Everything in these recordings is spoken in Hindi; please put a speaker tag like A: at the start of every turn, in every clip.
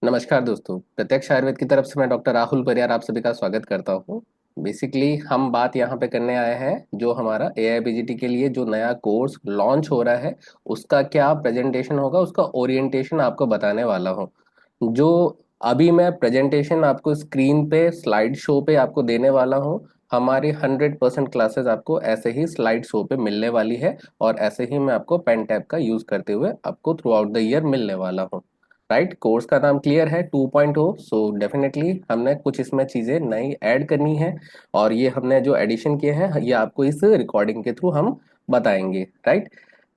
A: नमस्कार दोस्तों, प्रत्यक्ष आयुर्वेद की तरफ से मैं डॉक्टर राहुल परियार आप सभी का स्वागत करता हूँ। बेसिकली हम बात यहाँ पे करने आए हैं जो हमारा एआईपीजीटी के लिए जो नया कोर्स लॉन्च हो रहा है उसका क्या प्रेजेंटेशन होगा, उसका ओरिएंटेशन आपको बताने वाला हूँ। जो अभी मैं प्रेजेंटेशन आपको स्क्रीन पे स्लाइड शो पे आपको देने वाला हूँ, हमारी 100% क्लासेस आपको ऐसे ही स्लाइड शो पे मिलने वाली है और ऐसे ही मैं आपको पेन टैब का यूज करते हुए आपको थ्रू आउट द ईयर मिलने वाला हूँ। राइट, कोर्स का नाम क्लियर है 2.0। सो डेफिनेटली हमने कुछ इसमें चीजें नई ऐड करनी है और ये हमने जो एडिशन किए हैं ये आपको इस रिकॉर्डिंग के थ्रू हम बताएंगे। राइट,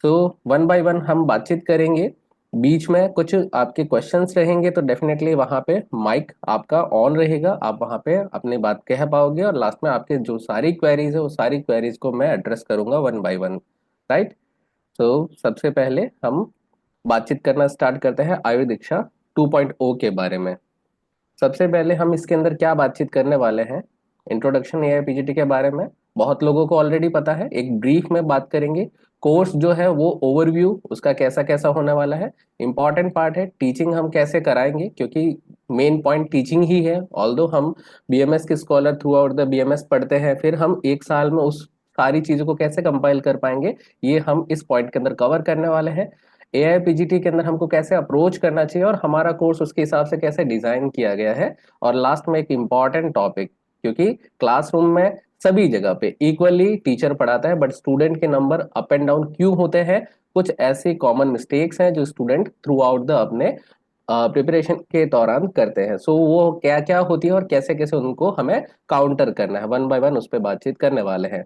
A: तो वन बाय वन हम बातचीत करेंगे। बीच में कुछ आपके क्वेश्चंस रहेंगे तो डेफिनेटली वहां पे माइक आपका ऑन रहेगा, आप वहां पे अपनी बात कह पाओगे और लास्ट में आपके जो सारी क्वेरीज है वो सारी क्वेरीज को मैं एड्रेस करूंगा वन बाय वन। राइट, तो सबसे पहले हम बातचीत करना स्टार्ट करते हैं आयु दीक्षा 2.0 के बारे में। सबसे पहले हम इसके अंदर क्या बातचीत करने वाले हैं, इंट्रोडक्शन एआईपीजीटी के बारे में बहुत लोगों को ऑलरेडी पता है, एक ब्रीफ में बात करेंगे। कोर्स जो है वो ओवरव्यू उसका कैसा कैसा होने वाला है। इंपॉर्टेंट पार्ट है टीचिंग हम कैसे कराएंगे, क्योंकि मेन पॉइंट टीचिंग ही है। ऑल्दो हम बीएमएस के scholar through out the BMS पढ़ते हैं, फिर हम एक साल में उस सारी चीजों को कैसे कंपाइल कर पाएंगे ये हम इस पॉइंट के अंदर कवर करने वाले हैं। एआईपीजीटी के अंदर हमको कैसे अप्रोच करना चाहिए और हमारा कोर्स उसके हिसाब से कैसे डिजाइन किया गया है। और लास्ट में एक इम्पॉर्टेंट टॉपिक, क्योंकि क्लासरूम में सभी जगह पे इक्वली टीचर पढ़ाता है बट स्टूडेंट के नंबर अप एंड डाउन क्यों होते हैं, कुछ ऐसे कॉमन मिस्टेक्स हैं जो स्टूडेंट थ्रू आउट द अपने प्रिपरेशन के दौरान करते हैं। सो वो क्या क्या होती है और कैसे कैसे उनको हमें काउंटर करना है, वन बाय वन उस पर बातचीत करने वाले हैं।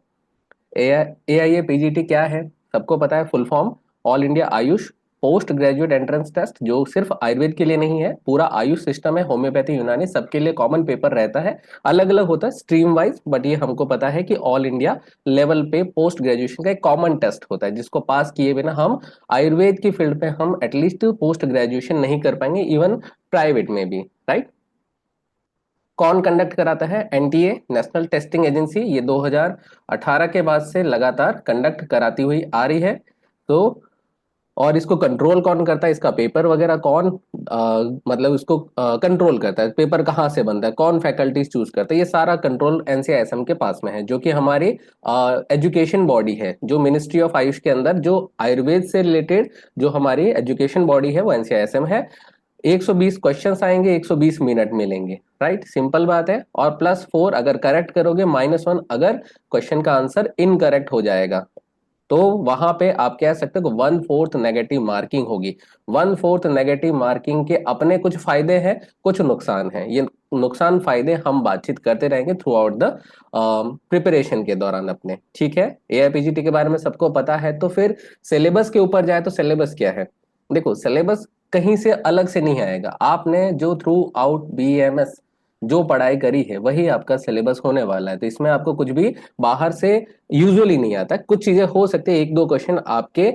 A: ए आई ए पीजीटी क्या है, सबको पता है full form, all India Ayush post graduate entrance test, जो सिर्फ आयुर्वेद के लिए नहीं है, पूरा आयुष सिस्टम है, होम्योपैथी यूनानी सबके लिए कॉमन पेपर रहता है। अलग अलग होता है स्ट्रीम वाइज बट ये हमको पता है कि ऑल इंडिया लेवल पे पोस्ट ग्रेजुएशन का एक कॉमन टेस्ट होता है जिसको पास किए बिना हम आयुर्वेद की फील्ड पे हम एटलीस्ट पोस्ट ग्रेजुएशन नहीं कर पाएंगे, इवन प्राइवेट में भी। राइट, कौन कंडक्ट कराता है, एनटीए नेशनल टेस्टिंग एजेंसी, ये 2018 के बाद से लगातार कंडक्ट कराती हुई आ रही है। तो और इसको कंट्रोल कौन करता है, इसका पेपर वगैरह कौन मतलब इसको कंट्रोल करता है, पेपर कहाँ से बनता है, कौन फैकल्टीज चूज करता है, ये सारा कंट्रोल एनसीआईएसएम के पास में है, जो कि हमारी एजुकेशन बॉडी है, जो मिनिस्ट्री ऑफ आयुष के अंदर जो आयुर्वेद से रिलेटेड जो हमारी एजुकेशन बॉडी है वो एनसीआईएसएम है। 120 क्वेश्चंस आएंगे, 120 मिनट मिलेंगे। राइट, सिंपल बात है। और +4 अगर करेक्ट करोगे, -1 अगर क्वेश्चन का आंसर इनकरेक्ट हो जाएगा तो वहां पे आप कह सकते हो कि 1/4 नेगेटिव मार्किंग होगी। 1/4 नेगेटिव मार्किंग के अपने कुछ फायदे हैं, कुछ नुकसान हैं। ये नुकसान फायदे हम बातचीत करते रहेंगे थ्रू आउट द प्रिपरेशन के दौरान अपने। ठीक है, एआईपीजीटी के बारे में सबको पता है, तो फिर सिलेबस के ऊपर जाए तो सिलेबस क्या है। देखो, सिलेबस कहीं से अलग से नहीं आएगा, आपने जो थ्रू आउट बीएमएस जो पढ़ाई करी है वही आपका सिलेबस होने वाला है। तो इसमें आपको कुछ भी बाहर से यूजुअली नहीं आता, कुछ चीजें हो सकती है, एक दो क्वेश्चन आपके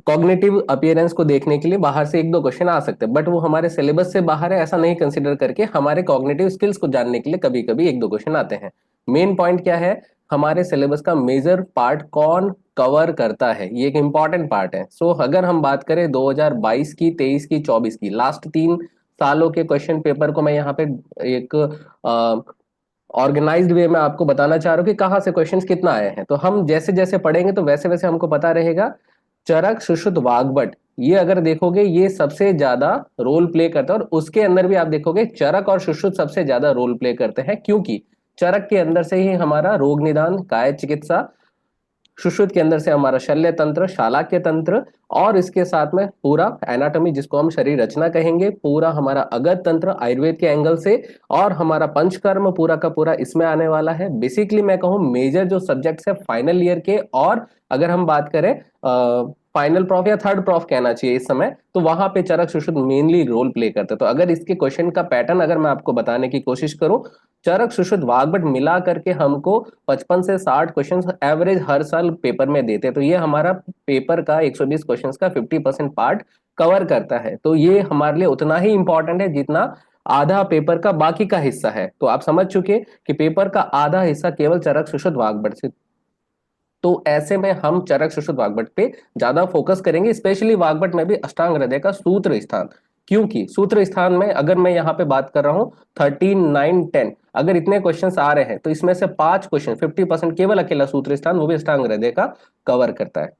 A: कॉग्निटिव अपीयरेंस को देखने के लिए बाहर से एक दो क्वेश्चन आ सकते हैं, बट वो हमारे सिलेबस से बाहर है ऐसा नहीं कंसिडर करके हमारे कॉग्निटिव स्किल्स को जानने के लिए कभी कभी एक दो क्वेश्चन आते हैं। मेन पॉइंट क्या है, हमारे सिलेबस का मेजर पार्ट कौन कवर करता है, ये एक इंपॉर्टेंट पार्ट है। सो अगर हम बात करें 2022 की, 23 की, 24 की, लास्ट 3 सालों के क्वेश्चन पेपर को मैं यहाँ पे एक ऑर्गेनाइज्ड वे में आपको बताना चाह रहा हूँ कि कहाँ से क्वेश्चंस कितना आए हैं। तो हम जैसे जैसे पढ़ेंगे तो वैसे वैसे हमको पता रहेगा। चरक सुश्रुत वाग्भट, ये अगर देखोगे ये सबसे ज्यादा रोल प्ले करता है और उसके अंदर भी आप देखोगे चरक और सुश्रुत सबसे ज्यादा रोल प्ले करते हैं, क्योंकि चरक के अंदर से ही हमारा रोग निदान, काय चिकित्सा, सुश्रुत के अंदर से हमारा शल्य तंत्र, शालाक्य तंत्र, और इसके साथ में पूरा एनाटॉमी जिसको हम शरीर रचना कहेंगे, पूरा हमारा अगत तंत्र आयुर्वेद के एंगल से, और हमारा पंचकर्म पूरा का पूरा इसमें आने वाला है। बेसिकली मैं कहूँ मेजर जो सब्जेक्ट्स है फाइनल ईयर के, और अगर हम बात करें फाइनल प्रॉफ या थर्ड प्रॉफ कहना चाहिए इस समय, तो वहां पे चरक सुश्रुत मेनली रोल प्ले करते हैं। तो अगर इसके क्वेश्चन का पैटर्न अगर मैं आपको बताने की कोशिश करूं, चरक सुश्रुत वाग्भट मिला करके हमको 55 से 60 क्वेश्चन एवरेज हर साल पेपर में देते हैं। तो ये हमारा पेपर का 120 क्वेश्चन का 50% पार्ट कवर करता है। तो ये हमारे लिए उतना ही इंपॉर्टेंट है जितना आधा पेपर का बाकी का हिस्सा है। तो आप समझ चुके कि पेपर का आधा हिस्सा केवल चरक सुश्रुत वाग्भट से। तो ऐसे में हम चरक सुश्रुत वाग्भट पे ज्यादा फोकस करेंगे, स्पेशली वाग्भट में भी अष्टांग हृदय का सूत्र स्थान, क्योंकि सूत्र स्थान में अगर मैं यहाँ पे बात कर रहा हूँ 13, 9, 10, अगर इतने क्वेश्चन आ रहे हैं तो इसमें से 5 क्वेश्चन 50% केवल अकेला सूत्र स्थान, वो भी अष्टांग हृदय का, कवर करता है।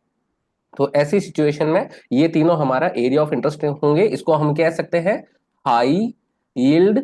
A: तो ऐसी सिचुएशन में ये तीनों हमारा एरिया ऑफ इंटरेस्ट होंगे। इसको हम कह सकते हैं हाई यील्ड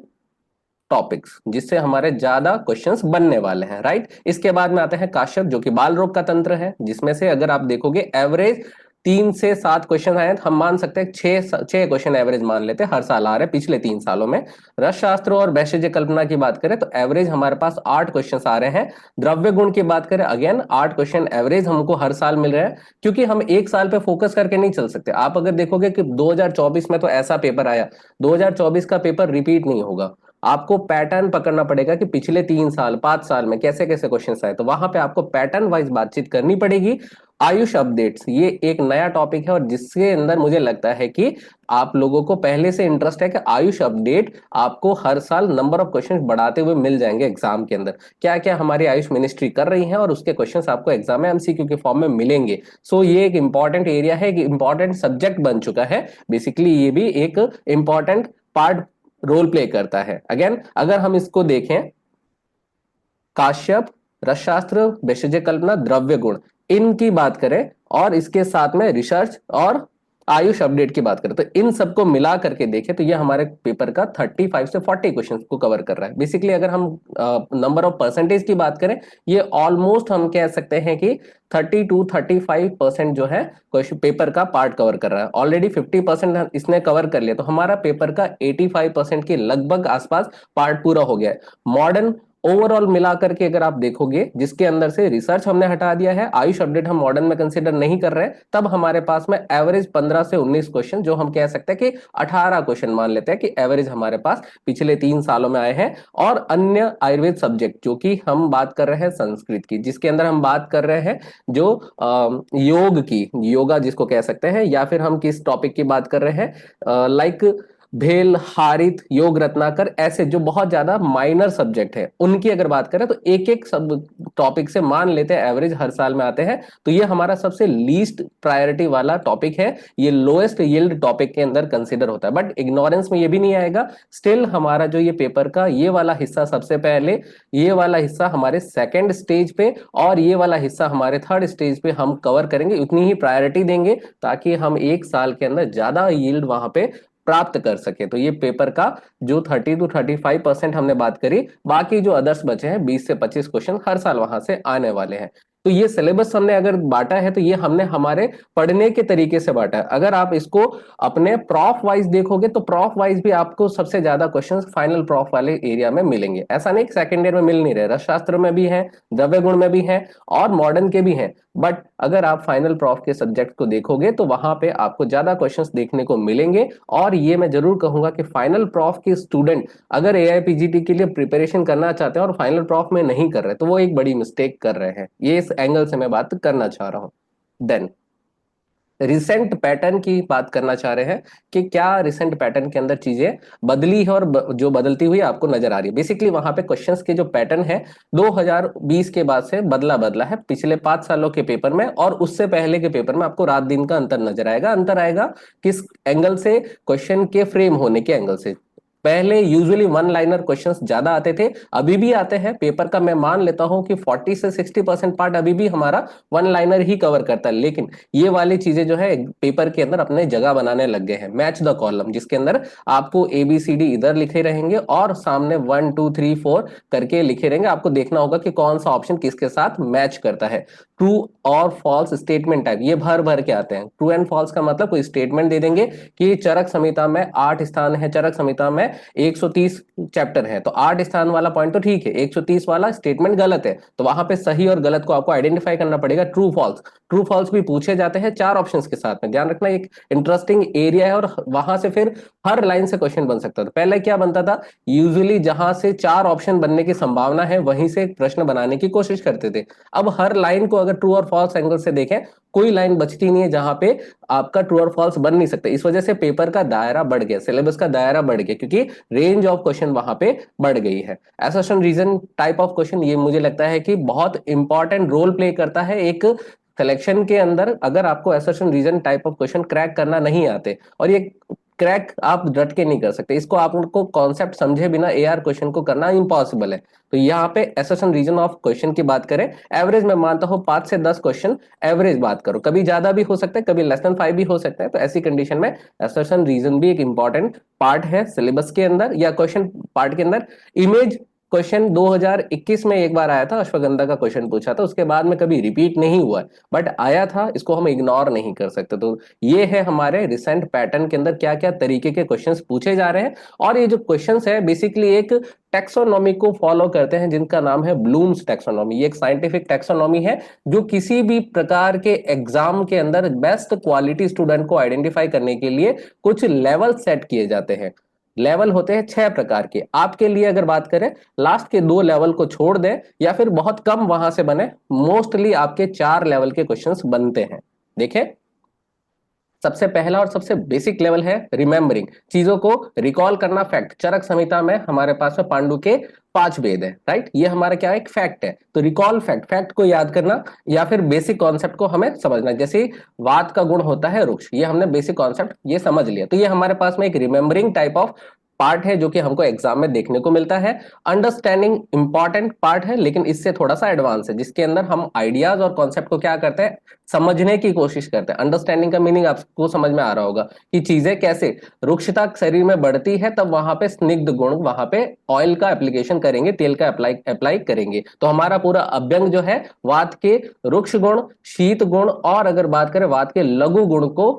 A: टॉपिक्स, जिससे हमारे ज्यादा क्वेश्चंस बनने वाले हैं, राइट। इसके बाद में आते हैं काश्यप, जो कि बाल रोग का तंत्र है, जिसमें से अगर आप देखोगे एवरेज 3 से 7 क्वेश्चन आए, हम मान सकते हैं 6 क्वेश्चन एवरेज मान लेते हैं हर साल आ रहे हैं पिछले 3 सालों में। रस शास्त्र और वैशेज्य कल्पना की बात करें तो एवरेज हमारे पास 8 क्वेश्चन आ रहे हैं। द्रव्य गुण की बात करें, अगेन 8 क्वेश्चन एवरेज हमको हर साल मिल रहे हैं, क्योंकि हम एक साल पे फोकस करके नहीं चल सकते। आप अगर देखोगे कि 2024 में तो ऐसा पेपर आया, 2024 का पेपर रिपीट नहीं होगा। आपको पैटर्न पकड़ना पड़ेगा कि पिछले 3 साल 5 साल में कैसे कैसे क्वेश्चन आए, तो वहां पे आपको पैटर्न वाइज बातचीत करनी पड़ेगी। आयुष अपडेट्स ये एक नया टॉपिक है, और जिसके अंदर मुझे लगता है कि आप लोगों को पहले से इंटरेस्ट है कि आयुष अपडेट आपको हर साल नंबर ऑफ क्वेश्चन बढ़ाते हुए मिल जाएंगे एग्जाम के अंदर। क्या क्या हमारी आयुष मिनिस्ट्री कर रही है और उसके क्वेश्चंस आपको एग्जाम में एमसीक्यू के फॉर्म में मिलेंगे। सो ये एक इंपॉर्टेंट एरिया है, एक इंपॉर्टेंट सब्जेक्ट बन चुका है। बेसिकली ये भी एक इंपॉर्टेंट पार्ट रोल प्ले करता है। अगेन अगर हम इसको देखें, काश्यप, रसशास्त्र, भेषज कल्पना, द्रव्य गुण, इनकी बात करें और इसके साथ में रिसर्च और आयुष अपडेट की बात करें, तो इन सबको मिला करके देखें तो ये हमारे पेपर का 35 से 40 क्वेश्चन को कवर कर रहा है। बेसिकली अगर हम नंबर ऑफ परसेंटेज की बात करें, ये ऑलमोस्ट हम कह सकते हैं कि 30 to 35% जो है क्वेश्चन पेपर का पार्ट कवर कर रहा है। ऑलरेडी 50% इसने कवर कर लिया, तो हमारा पेपर का 85% के लगभग आसपास पार्ट पूरा हो गया है। मॉडर्न ओवरऑल मिला करके अगर आप देखोगे, जिसके अंदर से रिसर्च हमने हटा दिया है, आयुष अपडेट हम मॉडर्न में कंसीडर नहीं कर रहे हैं, तब हमारे पास में एवरेज 15 से 19 क्वेश्चन, जो हम कह सकते हैं कि 18 क्वेश्चन मान लेते हैं कि एवरेज हमारे पास पिछले 3 सालों में आए हैं। और अन्य आयुर्वेद सब्जेक्ट, जो कि हम बात कर रहे हैं संस्कृत की, जिसके अंदर हम बात कर रहे हैं जो योग की, योगा जिसको कह सकते हैं, या फिर हम किस टॉपिक की बात कर रहे हैं, लाइक भेल, हारित, योग रत्नाकर, ऐसे जो बहुत ज्यादा माइनर सब्जेक्ट है, उनकी अगर बात करें तो एक एक सब टॉपिक से मान लेते हैं एवरेज हर साल में आते हैं। तो ये हमारा सबसे लीस्ट प्रायोरिटी वाला टॉपिक है, ये लोएस्ट यील्ड टॉपिक के अंदर कंसीडर होता है। बट इग्नोरेंस में ये भी नहीं आएगा, स्टिल हमारा जो ये पेपर का ये वाला हिस्सा सबसे पहले, ये वाला हिस्सा हमारे सेकेंड स्टेज पे और ये वाला हिस्सा हमारे थर्ड स्टेज पे हम कवर करेंगे, उतनी ही प्रायोरिटी देंगे ताकि हम एक साल के अंदर ज्यादा यील्ड वहां पे प्राप्त कर सके। तो ये पेपर का जो 30 to 35% हमने बात करी, बाकी जो अदर्स बचे हैं 20 से 25 क्वेश्चन हर साल वहां से आने वाले हैं। तो ये सिलेबस हमने अगर बांटा है तो ये हमने हमारे पढ़ने के तरीके से बांटा है। अगर आप इसको अपने प्रॉफ वाइज देखोगे तो प्रॉफ वाइज भी आपको सबसे ज्यादा क्वेश्चंस फाइनल प्रॉफ वाले एरिया में मिलेंगे। ऐसा नहीं सेकेंड ईयर में मिल नहीं रहे, रसशास्त्र में भी है, द्रव्य गुण में भी है और मॉडर्न के भी हैं। बट अगर आप फाइनल प्रॉफ के सब्जेक्ट को देखोगे तो वहां पे आपको ज्यादा क्वेश्चंस देखने को मिलेंगे। और ये मैं जरूर कहूंगा कि फाइनल प्रॉफ के स्टूडेंट अगर एआईपीजीटी के लिए प्रिपरेशन करना चाहते हैं और फाइनल प्रॉफ में नहीं कर रहे, तो वो एक बड़ी मिस्टेक कर रहे हैं। ये इस एंगल से मैं बात करना चाह रहा हूं। देन रिसेंट पैटर्न की बात करना चाह रहे हैं कि क्या रिसेंट पैटर्न के अंदर चीजें बदली है और जो बदलती हुई आपको नजर आ रही है। बेसिकली वहां पे क्वेश्चंस के जो पैटर्न है 2020 के बाद से बदला बदला है। पिछले 5 सालों के पेपर में और उससे पहले के पेपर में आपको रात दिन का अंतर नजर आएगा। अंतर आएगा किस एंगल से? क्वेश्चन के फ्रेम होने के एंगल से। पहले यूजुअली वन लाइनर क्वेश्चंस ज्यादा आते थे, अभी भी आते हैं। पेपर का मैं मान लेता हूं कि 40 से 60% पार्ट अभी भी हमारा वन लाइनर ही कवर करता है, लेकिन ये वाली चीजें जो है पेपर के अंदर अपने जगह बनाने लग गए हैं। मैच द कॉलम, जिसके अंदर आपको ABCD इधर लिखे रहेंगे और सामने 1 2 3 4 करके लिखे रहेंगे। आपको देखना होगा कि कौन सा ऑप्शन किसके साथ मैच करता है। ट्रू और फॉल्स स्टेटमेंट टाइप ये भर भर के आते हैं। ट्रू एंड फॉल्स का मतलब कोई स्टेटमेंट दे देंगे कि चरक संहिता में 8 स्थान है, चरक संहिता में 130 चैप्टर है, तो 8 स्थान वाला पॉइंट तो ठीक है, 130 वाला स्टेटमेंट गलत है। तो वहां पे सही और गलत को आपको आइडेंटिफाई करना पड़ेगा। ट्रू फॉल्स, ट्रू फॉल्स भी पूछे जाते हैं 4 ऑप्शंस के साथ में। ध्यान रखना एक इंटरेस्टिंग एरिया है और वहां से फिर हर लाइन से क्वेश्चन बन सकता था। पहले क्या बनता था, यूजुअली जहां से 4 ऑप्शन बनने की संभावना है वहीं से प्रश्न बनाने की कोशिश करते थे। अब हर लाइन को अगर ट्रू और फॉल्स एंगल से देखें, कोई लाइन बचती नहीं है जहां पे आपका ट्रू और फॉल्स बन नहीं सकते। इस वजह से पेपर का दायरा बढ़ गया, सिलेबस का दायरा बढ़ गया, क्योंकि रेंज ऑफ क्वेश्चन वहां पे बढ़ गई है। Assertion reason type of question ये मुझे लगता है कि बहुत इंपॉर्टेंट रोल प्ले करता है एक सिलेक्शन के अंदर। अगर आपको assertion reason type of question crack करना नहीं आते, और ये क्रैक आप रट के नहीं कर सकते इसको, आपको कॉन्सेप्ट समझे बिना एआर क्वेश्चन को करना इम्पॉसिबल है। तो यहाँ पे असर्शन रीजन ऑफ क्वेश्चन की बात करें, एवरेज मैं मानता हूँ 5 से 10 क्वेश्चन एवरेज बात करो, कभी ज्यादा भी हो सकता है, कभी लेस देन 5 भी हो सकता है। तो ऐसी कंडीशन में असर्शन रीजन भी एक इंपॉर्टेंट पार्ट है सिलेबस के अंदर या क्वेश्चन पार्ट के अंदर। इमेज क्वेश्चन 2021 में एक बार आया था, अश्वगंधा का क्वेश्चन पूछा था, उसके बाद में कभी रिपीट नहीं हुआ है, बट आया था, इसको हम इग्नोर नहीं कर सकते। तो ये है हमारे रिसेंट पैटर्न के अंदर क्या क्या तरीके के क्वेश्चंस पूछे जा रहे हैं। और ये जो क्वेश्चंस है बेसिकली एक टेक्सोनॉमी को फॉलो करते हैं जिनका नाम है ब्लूम्स टेक्सोनॉमी। ये एक साइंटिफिक टेक्सोनॉमी है जो किसी भी प्रकार के एग्जाम के अंदर बेस्ट क्वालिटी स्टूडेंट को आइडेंटिफाई करने के लिए कुछ लेवल सेट किए जाते हैं। लेवल होते हैं 6 प्रकार के। आपके लिए अगर बात करें, लास्ट के 2 लेवल को छोड़ दें या फिर बहुत कम वहां से बने, मोस्टली आपके 4 लेवल के क्वेश्चंस बनते हैं। देखें, सबसे पहला और सबसे बेसिक लेवल है रिमेंबरिंग, चीजों को रिकॉल करना। फैक्ट, चरक संहिता में हमारे पास में पांडु के 5 वेद है, राइट, ये हमारा क्या है, एक फैक्ट है। तो रिकॉल फैक्ट, फैक्ट को याद करना या फिर बेसिक कॉन्सेप्ट को हमें समझना। जैसे वात का गुण होता है रुक्ष, ये हमने बेसिक कॉन्सेप्ट ये समझ लिया, तो ये हमारे पास में एक रिमेंबरिंग टाइप ऑफ पार्ट है जो कि हमको एग्जाम में देखने को मिलता है। अंडरस्टैंडिंग इंपॉर्टेंट पार्ट है लेकिन इससे थोड़ा सा एडवांस है, जिसके अंदर हम आइडियाज और कॉन्सेप्ट को क्या करते हैं, समझने की कोशिश करते हैं। अंडरस्टैंडिंग का मीनिंग आपको समझ में आ रहा होगा कि चीजें कैसे रुक्षता शरीर में बढ़ती है, तब वहां पे स्निग्ध गुण, वहां पे ऑयल का एप्लीकेशन करेंगे, तेल का अप्लाई करेंगे। तो हमारा पूरा अभ्यंग जो है वात के रुक्ष गुण, शीत गुण और अगर बात करें वात के लघु गुण को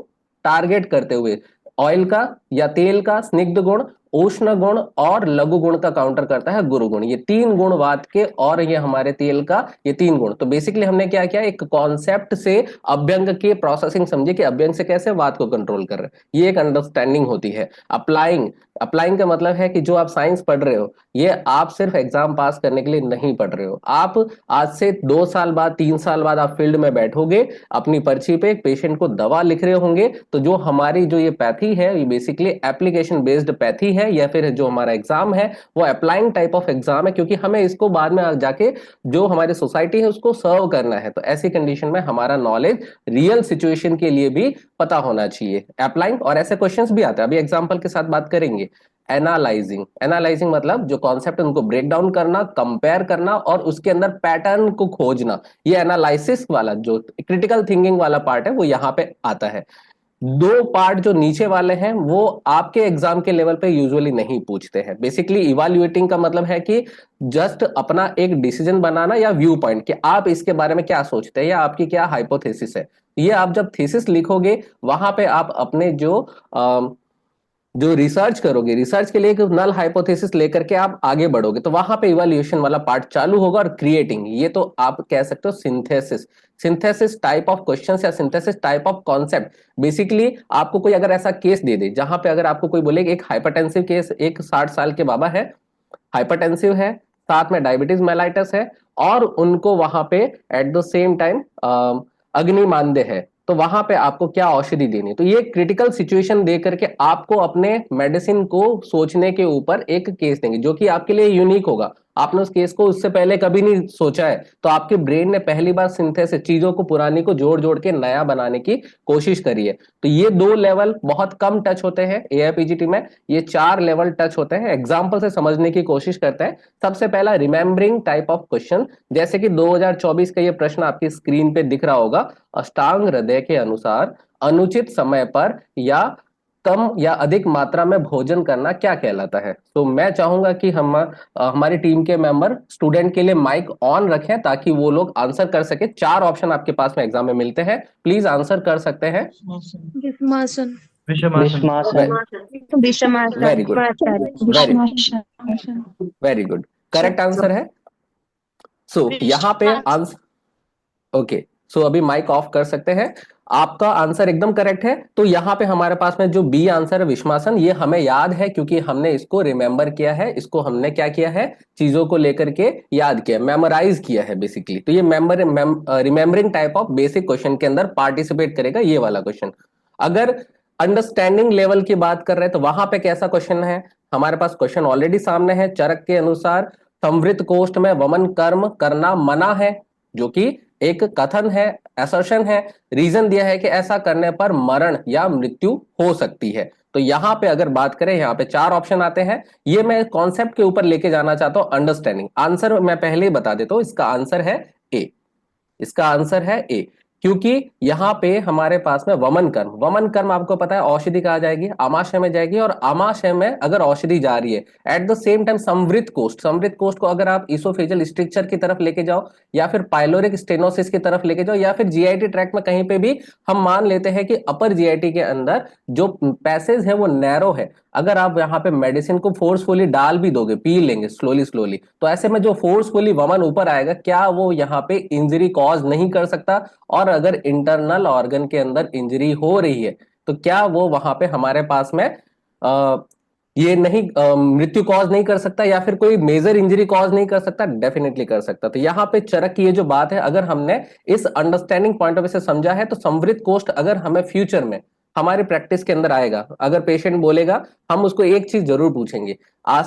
A: टारगेट करते हुए, ऑयल का या तेल का स्निग्ध गुण, उष्ण गुण और लघु गुण का काउंटर करता है गुरु गुण। ये 3 गुण वात के और ये हमारे तेल का, ये 3 गुण। तो बेसिकली हमने क्या किया, एक कॉन्सेप्ट से अभ्यंग की प्रोसेसिंग समझे कि अभ्यंग से कैसे वात को कंट्रोल कर रहे हैं, ये एक अंडरस्टैंडिंग होती है। अप्लाइंग, अप्लाइंग का मतलब है कि जो आप साइंस पढ़ रहे हो ये आप सिर्फ एग्जाम पास करने के लिए नहीं पढ़ रहे हो, आप आज से 2 साल बाद 3 साल बाद आप फील्ड में बैठोगे, अपनी पर्ची पे एक पेशेंट को दवा लिख रहे होंगे, तो जो हमारी जो ये पैथी है ये बेसिकली एप्लीकेशन बेस्ड पैथी है, या फिर जो हमारा एग्जाम है वो अप्लाइंग टाइप ऑफ एग्जाम है, क्योंकि हमें इसको बाद में जाके जो हमारी सोसाइटी है उसको सर्व करना है। तो ऐसी कंडीशन में हमारा नॉलेज रियल सिचुएशन के लिए भी पता होना चाहिए। अप्लाइंग और ऐसे क्वेश्चंस भी आते हैं, अभी एग्जांपल के साथ बात करेंगे। एनालाइजिंग, एनालाइजिंग मतलब जो कॉन्सेप्ट उनको ब्रेक डाउन करना, कंपेयर करना और उसके अंदर पैटर्न को खोजना, ये एनालिसिस वाला जो क्रिटिकल थिंकिंग वाला पार्ट है वो यहाँ पे आता है। 2 पार्ट जो नीचे वाले हैं वो आपके एग्जाम के लेवल पे यूजुअली नहीं पूछते हैं। बेसिकली इवैल्यूएटिंग का मतलब है कि जस्ट अपना एक डिसीजन बनाना या व्यू पॉइंट, कि आप इसके बारे में क्या सोचते हैं या आपकी क्या हाइपोथेसिस है। ये आप जब थीसिस लिखोगे वहां पे आप अपने जो रिसर्च करोगे, रिसर्च के लिए एक नल हाइपोथेसिस लेकर के आप आगे बढ़ोगे, तो वहां पे इवैल्यूएशन वाला पार्ट चालू होगा। और क्रिएटिंग, ये तो आप कह सकते हो synthesis, synthesis type of questions या synthesis type of concept. Basically आपको कोई अगर ऐसा केस दे दे जहां पे अगर आपको कोई बोले एक हाइपरटेंसिव केस, एक 60 साल के बाबा है, हाइपरटेंसिव है, साथ में डायबिटीज मेलाइटस है और उनको वहां पे एट द सेम टाइम अग्नि मांदे है, तो वहां पे आपको क्या औषधि देनी है। तो ये क्रिटिकल सिचुएशन दे करके आपको अपने मेडिसिन को सोचने के ऊपर एक केस देंगे जो कि आपके लिए यूनिक होगा। आपने उस केस को उससे पहले कभी नहीं सोचा है, तो आपके ब्रेन ने पहली बार सिंथेसिस, चीजों को पुरानी को जोड़ जोड़ के नया बनाने की कोशिश करी है। तो ये 2 लेवल बहुत कम टच होते हैं एआईपीजीटी में, ये 4 लेवल टच होते हैं। एग्जाम्पल से समझने की कोशिश करते हैं। सबसे पहला रिमेंबरिंग टाइप ऑफ क्वेश्चन, जैसे कि 2024 का ये प्रश्न आपकी स्क्रीन पे दिख रहा होगा। अष्टांग हृदय के अनुसार अनुचित समय पर या कम या अधिक मात्रा में भोजन करना क्या कहलाता है। तो मैं चाहूंगा कि हम हमारी टीम के मेंबर स्टूडेंट के लिए माइक ऑन रखें ताकि वो लोग आंसर कर सके। 4 ऑप्शन आपके पास में एग्जाम में मिलते हैं, प्लीज आंसर कर सकते हैं।
B: विषमासन,
C: विषमासन,
B: विषमासन,
A: very good, very very good, correct answer है। सो यहाँ पे आंसर, ओके, सो अभी माइक ऑफ कर सकते हैं। आपका आंसर एकदम करेक्ट है। तो यहाँ पे हमारे पास में जो बी आंसर है विषमासन, ये हमें याद है क्योंकि हमने इसको रिमेंबर किया है, इसको हमने क्या किया है, चीजों को लेकर के याद किया, मेमोराइज किया है बेसिकली। तो ये remembering type of basic question के अंदर पार्टिसिपेट करेगा ये वाला क्वेश्चन। अगर अंडरस्टैंडिंग लेवल की बात कर रहे हैं तो वहां पे कैसा क्वेश्चन है, हमारे पास क्वेश्चन ऑलरेडी सामने है। चरक के अनुसार संवृत कोष्ठ में वमन कर्म करना मना है, जो कि एक कथन है, असर्शन है, रीजन दिया है कि ऐसा करने पर मरण या मृत्यु हो सकती है। तो यहां पे अगर बात करें, यहाँ पे चार ऑप्शन आते हैं, ये मैं कॉन्सेप्ट के ऊपर लेके जाना चाहता हूं, अंडरस्टैंडिंग। आंसर मैं पहले ही बता देता हूं, इसका आंसर है ए। इसका आंसर है ए, क्योंकि यहां पे हमारे पास में वमन कर्म, वमन कर्म आपको पता है औषधि कहा जाएगी, आमाशय में जाएगी, और आमाशय में अगर औषधि जा रही है, एट द सेम टाइम संवृत कोष्ठ, संवृत कोष्ठ को अगर आप इसोफेजियल स्ट्रक्चर की तरफ लेके जाओ, या फिर पाइलोरिक स्टेनोसिस की तरफ लेके जाओ, या फिर जीआईटी ट्रैक्ट में कहीं पे भी हम मान लेते हैं कि अपर जीआईटी के अंदर जो पैसेज है वो नैरो है, अगर आप यहाँ पे मेडिसिन को फोर्सफुली डाल भी दोगे, पी लेंगे स्लोली स्लोली, तो ऐसे में जो फोर्सफुली वमन ऊपर आएगा, क्या वो यहाँ पे इंजरी कॉज नहीं कर सकता? और अगर इंटरनल ऑर्गन के अंदर इंजरी हो रही है, तो क्या वो वहां पे हमारे पास में आ, ये नहीं मृत्यु कॉज नहीं कर सकता, या फिर कोई मेजर इंजरी कॉज नहीं कर सकता? डेफिनेटली कर सकता। तो यहाँ पे चरक की ये जो बात है, अगर हमने इस अंडरस्टैंडिंग पॉइंट ऑफ व्यू से समझा है, तो संवृत कोष्ठ अगर हमें फ्यूचर में हमारी प्रैक्टिस के अंदर आएगा, अगर पेशेंट बोलेगा, हम उसको एक चीज जरूर पूछेंगे, आज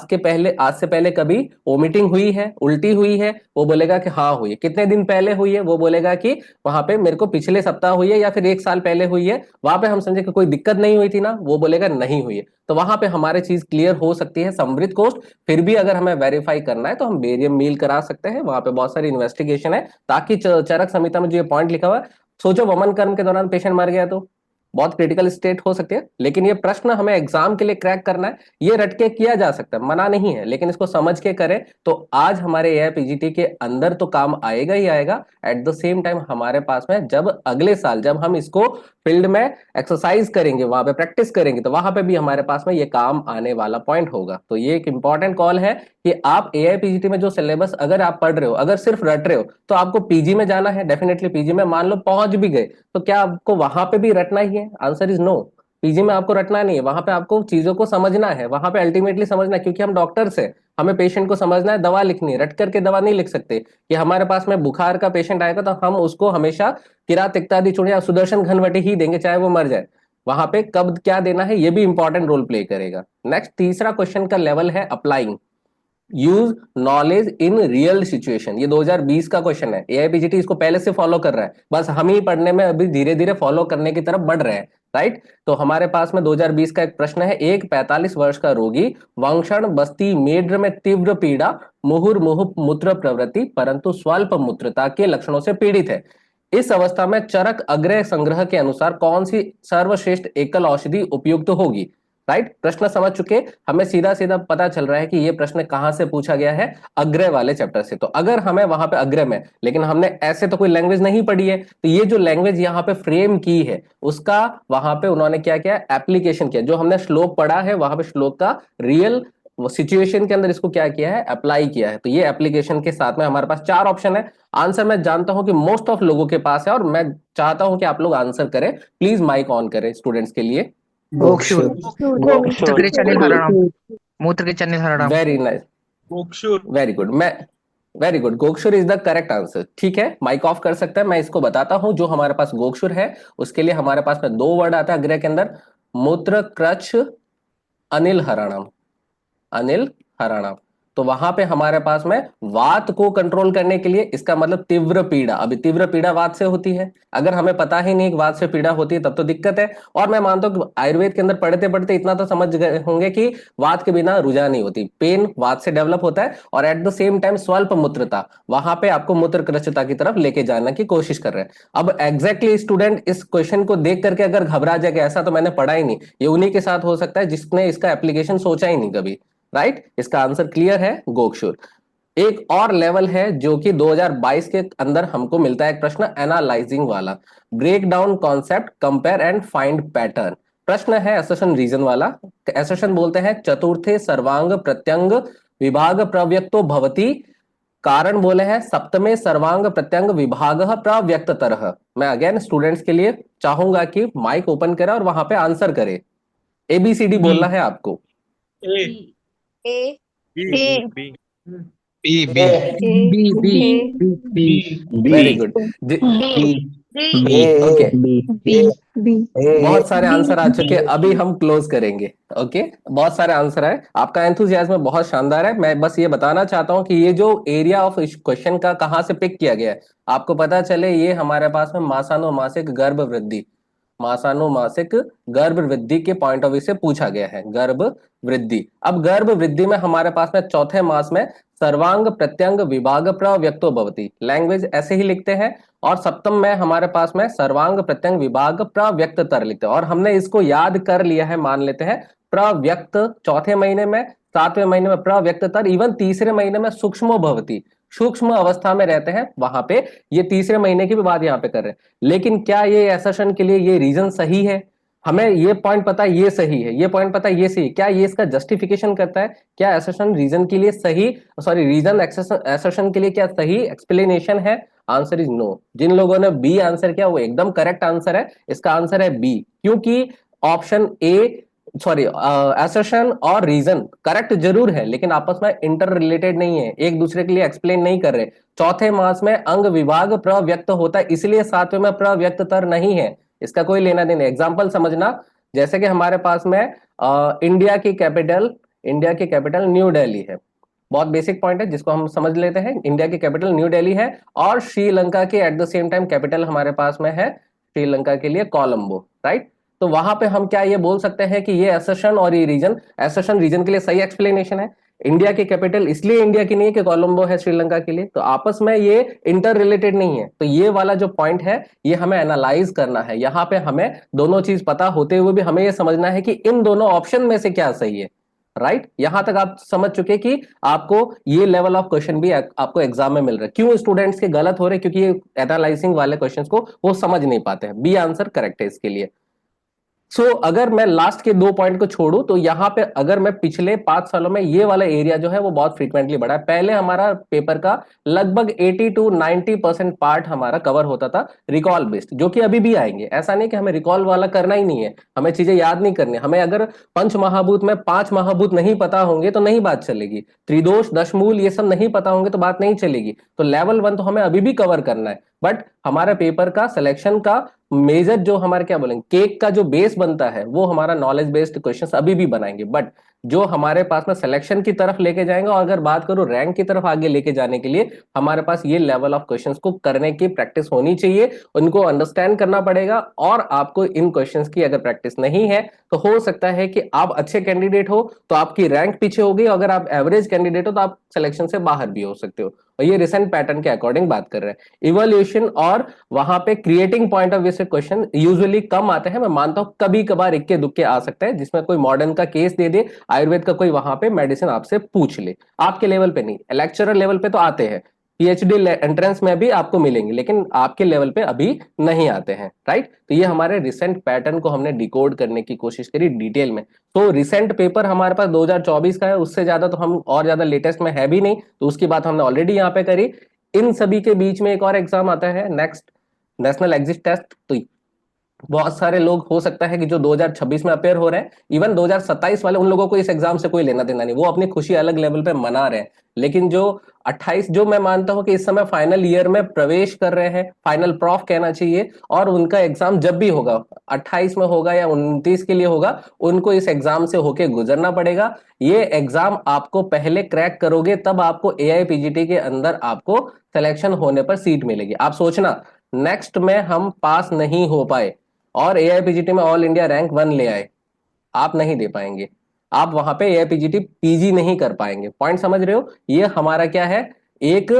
A: से पहले कभी वोमिटिंग हुई है, उल्टी हुई है? वो बोलेगा कि हाँ हुई है। कितने दिन पहले हुई है? वो बोलेगा कि वहां पे मेरे को पिछले सप्ताह हुई है, या फिर एक साल पहले हुई है। वहां पे हम समझे कि कोई दिक्कत नहीं हुई थी ना? वो बोलेगा नहीं हुई है। तो वहां पे हमारे चीज क्लियर हो सकती है, समृद्ध कोस्ट। फिर भी अगर हमें वेरीफाई करना है, तो हम बेरियम मील करा सकते हैं, वहां पे बहुत सारी इन्वेस्टिगेशन है, ताकि चरक संहिता में जो ये पॉइंट लिखा हुआ है, सोचो वमन कर्म के दौरान पेशेंट मर गया तो बहुत क्रिटिकल स्टेट हो सकती है। लेकिन ये प्रश्न हमें एग्जाम के लिए क्रैक करना है, ये रट के किया जा सकता है, मना नहीं है, लेकिन इसको समझ के करें तो आज हमारे एआईपीजीटी के अंदर तो काम आएगा ही आएगा। एट द सेम टाइम हमारे पास में जब अगले साल जब हम इसको फील्ड में एक्सरसाइज करेंगे, वहां पे प्रैक्टिस करेंगे, तो वहां पे भी हमारे पास में ये काम आने वाला पॉइंट होगा। तो ये एक इंपॉर्टेंट कॉल है कि आप एआईपीजीटी में जो सिलेबस अगर आप पढ़ रहे हो, अगर सिर्फ रट रहे हो, तो आपको पीजी में जाना है, डेफिनेटली पीजी में मान लो पहुंच भी गए, तो क्या आपको वहां पे भी रटना ही है? Answer is no. पीजी में आपको रटना नहीं है, वहां पे आपको चीजों को समझना है, वहां पे अल्टीमेटली समझना है, क्योंकि हम डॉक्टर्स हैं, हमें पेशेंट को समझना है, दवा लिखनी है, रट करके दवा नहीं लिख सकते। कि हमारे पास में बुखार का पेशेंट आएगा तो हम उसको हमेशा किरात इत्यादि चूर्ण या सुदर्शन घनवटी ही देंगे, चाहे वो मर जाए। वहां पे कब क्या देना है, ये भी इंपॉर्टेंट रोल प्ले करेगा। नेक्स्ट तीसरा क्वेश्चन का लेवल है applying, use knowledge in real situation. ये 2020 का क्वेश्चन है, एआईपीजीटी इसको पहले से फॉलो कर रहा है, बस हम ही पढ़ने में अभी धीरे धीरे फॉलो करने की तरफ बढ़ रहे हैं, राइट? तो हमारे पास में 2020 का एक प्रश्न है, एक 45 वर्ष का रोगी वंक्षण बस्ती मेड्र में तीव्र पीड़ा, मुहुर्मुहु मूत्र प्रवृत्ति परंतु स्वल्प मूत्रता के लक्षणों से पीड़ित है। इस अवस्था में चरक अग्रय संग्रह के अनुसार कौन सी सर्वश्रेष्ठ एकल औषधि उपयुक्त होगी? राइट? प्रश्न समझ चुके? हमें सीधा सीधा पता चल रहा है कि ये प्रश्न कहां से पूछा गया है, अग्रय वाले चैप्टर से। तो अगर हमें वहां पे अग्रय में, लेकिन हमने ऐसे तो कोई लैंग्वेज नहीं पढ़ी है, तो ये जो लैंग्वेज यहाँ पे फ्रेम की है, उसका वहां पे उन्होंने क्या किया, एप्लीकेशन किया। जो हमने श्लोक पढ़ा है, वहां पे श्लोक का रियल सिचुएशन के अंदर इसको क्या किया है, अप्लाई किया है। तो ये एप्लीकेशन के साथ में हमारे पास चार ऑप्शन है। आंसर मैं जानता हूं कि मोस्ट ऑफ लोगों के पास है, और मैं चाहता हूं कि आप लोग आंसर करें। प्लीज माइक ऑन करें स्टूडेंट्स के लिए।
C: गोक्षुर, मूत्र
B: गोक्षुर
C: के चनित हरणम, मूत्र के चनित हरणम।
A: वेरी नाइस,
D: गोक्षुर।
A: Very good. मैं वेरी गुड, गोक्षुर इज द करेक्ट आंसर। ठीक है, माइक ऑफ कर सकता है। मैं इसको बताता हूं, जो हमारे पास गोक्षुर है, उसके लिए हमारे पास में दो वर्ड आता है अग्रय के अंदर, मूत्र क्रच अनिल हरणम, अनिल हरणम। तो वहां पे हमारे पास में वात को कंट्रोल करने के लिए, इसका मतलब तीव्र पीड़ा, अभी तीव्र पीड़ा वात से होती है, अगर हमें पता ही नहीं कि वात से पीड़ा होती है तब तो दिक्कत है। और मैं मानता हूं कि आयुर्वेद के अंदर पढ़ते पढ़ते इतना तो समझ गए होंगे कि वात के बिना रुझान नहीं होती, पेन वात से डेवलप होता है, और एट द सेम टाइम स्वल्प मूत्रता, वहां पे आपको मूत्र कृच्छता की तरफ लेके जाने की कोशिश कर रहे हैं। अब एग्जैक्टली स्टूडेंट इस क्वेश्चन को देख करके अगर घबरा जाए कि ऐसा तो मैंने पढ़ा ही नहीं, ये उन्हीं के साथ हो सकता है जिसने इसका एप्लीकेशन सोचा ही नहीं कभी, राइट? इसका आंसर क्लियर है, गोक्षुर। एक और लेवल है जो कि 2022 के अंदर हमको मिलता है एक प्रश्न, एनालाइजिंग वाला, break down concept, compare and find pattern. प्रश्न है असर्शन रीजन वाला। असर्शन बोलते हैं चतुर्थे सर्वांग प्रत्यंग विभाग प्रव्यक्तो भवति, कारण बोले हैं सप्तमे सर्वांग प्रत्यंग विभाग प्रव्यक्त तरह। मैं अगेन स्टूडेंट्स के लिए चाहूंगा कि माइक ओपन करें और वहां पे आंसर करें। एबीसीडी बोलना है आपको।
D: A
B: A
D: B
B: A
D: B
C: B B
B: A
C: B B
B: A
C: B
D: B
A: very good.
B: B B
A: okay,
B: B B
A: बहुत सारे आंसर आ चुके हैं,
B: बी
A: अभी हम क्लोज करेंगे। ओके, बहुत सारे आंसर है, आपका एंथुजियाज्म बहुत शानदार है। मैं बस ये बताना चाहता हूं कि ये जो एरिया ऑफ क्वेश्चन का कहां से पिक किया गया है, आपको पता चले ये हमारे पास में मासानुमासिक गर्भ वृद्धि, मासानुमासिक गर्भ वृद्धि के पॉइंट ऑफ व्यू से पूछा गया है। गर्भ वृद्धि, अब गर्भ वृद्धि में हमारे पास में चौथे मास में सर्वांग प्रत्यंग विभाग प्रव्यक्तो भवति, लैंग्वेज ऐसे ही लिखते हैं। और सप्तम में हमारे पास में सर्वांग प्रत्यंग विभाग प्रव्यक्तर लिखते हैं, और हमने इसको याद कर लिया है, मान लेते हैं प्रव्यक्त चौथे महीने में, सातवें महीने में प्रव्यक्तर, इवन तीसरे महीने में सूक्ष्मो भवति, सूक्ष्म अवस्था में रहते हैं वहां पे, ये तीसरे महीने की भी बात यहाँ पे कर रहे हैं। लेकिन क्या ये एसर्शन के लिए ये रीजन सही है? हमें ये पॉइंट पता है ये सही है, ये पॉइंट पता है ये सही है, क्या ये इसका जस्टिफिकेशन करता है? क्या एसर्शन रीजन के लिए सही, सॉरी रीजन एसर्शन के लिए क्या सही एक्सप्लेनेशन है? Answer is no. जिन लोगों ने बी आंसर किया वो एकदम करेक्ट आंसर है, इसका आंसर है बी, क्योंकि ऑप्शन ए, सॉरी एसर्शन और रीजन करेक्ट जरूर है, लेकिन आपस में इंटर रिलेटेड नहीं है, एक दूसरे के लिए एक्सप्लेन नहीं कर रहे। चौथे मास में अंग विभाग प्रव्यक्त होता है, इसलिए सातवें में प्रव्यक्तर नहीं है, इसका कोई लेना देना। एग्जाम्पल समझना, जैसे कि हमारे पास में इंडिया की कैपिटल न्यू दिल्ली है, बहुत बेसिक पॉइंट है जिसको हम समझ लेते हैं। इंडिया की कैपिटल न्यू दिल्ली है, और श्रीलंका की eight the same time capital हमारे पास में है, श्रीलंका के लिए कोलंबो, राइट। तो वहां पे हम क्या ये बोल सकते हैं कि ये एसेशन और ये रीजन, एसेशन रीजन के लिए सही एक्सप्लेनेशन है। इंडिया की कैपिटल इसलिए इंडिया की नहीं है कि कोलंबो है श्रीलंका के लिए, तो आपस में ये इंटर रिलेटेड नहीं है। तो ये वाला जो पॉइंट है ये हमें एनालाइज करना है, यहाँ पे हमें दोनों चीज पता होते हुए भी हमें ये समझना है कि इन दोनों ऑप्शन में से क्या सही है, राइट। यहां तक आप समझ चुके कि आपको ये लेवल ऑफ क्वेश्चन भी आपको एग्जाम में मिल रहा है। क्यों स्टूडेंट्स के गलत हो रहे? क्योंकि ये एनालाइजिंग वाले क्वेश्चंस को वो समझ नहीं पाते हैं। बी आंसर करेक्ट है इसके लिए। अगर मैं लास्ट के दो पॉइंट को छोड़ू तो यहां पे अगर मैं पिछले 5 सालों में ये वाला एरिया जो है वो बहुत फ्रीक्वेंटली बढ़ा है। पहले हमारा पेपर का लगभग 80 to 90% पार्ट हमारा कवर होता था रिकॉल बेस्ड, जो कि अभी भी आएंगे। ऐसा नहीं कि हमें रिकॉल वाला करना ही नहीं है, हमें चीजें याद नहीं करनी। हमें अगर पंच महाभूत में 5 महाभूत नहीं पता होंगे तो नहीं बात चलेगी, त्रिदोष दशमूल ये सब नहीं पता होंगे तो बात नहीं चलेगी। तो लेवल 1 तो हमें अभी भी कवर करना है, बट हमारे पेपर का सिलेक्शन का मेजर जो हमारे क्या बोलेंगे केक का जो बेस बनता है वो हमारा नॉलेज बेस्ड क्वेश्चंस अभी भी बनाएंगे। बट जो हमारे पास में सिलेक्शन की तरफ लेके जाएंगे, और अगर बात करूं रैंक की तरफ आगे लेके जाने के लिए, हमारे पास ये लेवल ऑफ क्वेश्चंस को करने की प्रैक्टिस होनी चाहिए, उनको अंडरस्टैंड करना पड़ेगा। और आपको इन क्वेश्चंस की अगर प्रैक्टिस नहीं है तो हो सकता है कि आप अच्छे कैंडिडेट हो तो आपकी रैंक पीछे होगी, अगर आप एवरेज कैंडिडेट हो तो आप सिलेक्शन से बाहर भी हो सकते हो। और ये रिसेंट पैटर्न के अकॉर्डिंग बात कर रहे हैं। इवोल्यूशन और वहां पे क्रिएटिंग पॉइंट ऑफ व्यू से क्वेश्चन यूजुअली कम आते हैं। मैं मानता हूं कभी कभार इक्के दुक्के आ सकते हैं, जिसमें कोई मॉडर्न का केस दे दे, आयुर्वेद का कोई वहां पे मेडिसिन आपसे पूछ ले। आपके लेवल पे नहीं, लेक्चरर लेवल पे तो आते हैं, पीएचडी एंट्रेंस में भी आपको मिलेंगे, लेकिन आपके लेवल पे अभी नहीं आते हैं, राइट। तो ये हमारे रिसेंट पैटर्न को हमने डिकोड करने की कोशिश करी डिटेल में। तो रिसेंट पेपर हमारे पास 2024 का है, उससे ज्यादा तो हम और ज्यादा लेटेस्ट में है भी नहीं, तो उसकी बात हमने ऑलरेडी यहाँ पे करी। इन सभी के बीच में एक और एग्जाम आता है नेक्स्ट, नेशनल एग्जिट टेस्ट। तो बहुत सारे लोग हो सकता है कि जो 2026 में अपेयर हो रहे हैं, इवन 2027 वाले, उन लोगों को इस एग्जाम से कोई लेना देना नहीं, वो अपनी खुशी अलग लेवल पे मना रहे हैं। लेकिन जो 28, जो मैं मानता हूं कि इस समय फाइनल ईयर में प्रवेश कर रहे हैं, फाइनल प्रॉफ कहना चाहिए, और उनका एग्जाम जब भी होगा 28 में होगा या 29 के लिए होगा, उनको इस एग्जाम से होके गुजरना पड़ेगा। ये एग्जाम आपको पहले क्रैक करोगे तब आपको एआईपीजीटी के अंदर आपको सिलेक्शन होने पर सीट मिलेगी। आप सोचना, नेक्स्ट में हम पास नहीं हो पाए और एआईपीजीटी में ऑल इंडिया रैंक 1 ले आए, आप नहीं दे पाएंगे, आप वहां पे एआईपीजीटी पीजी नहीं कर पाएंगे। पॉइंट समझ रहे हो? ये हमारा क्या है, एक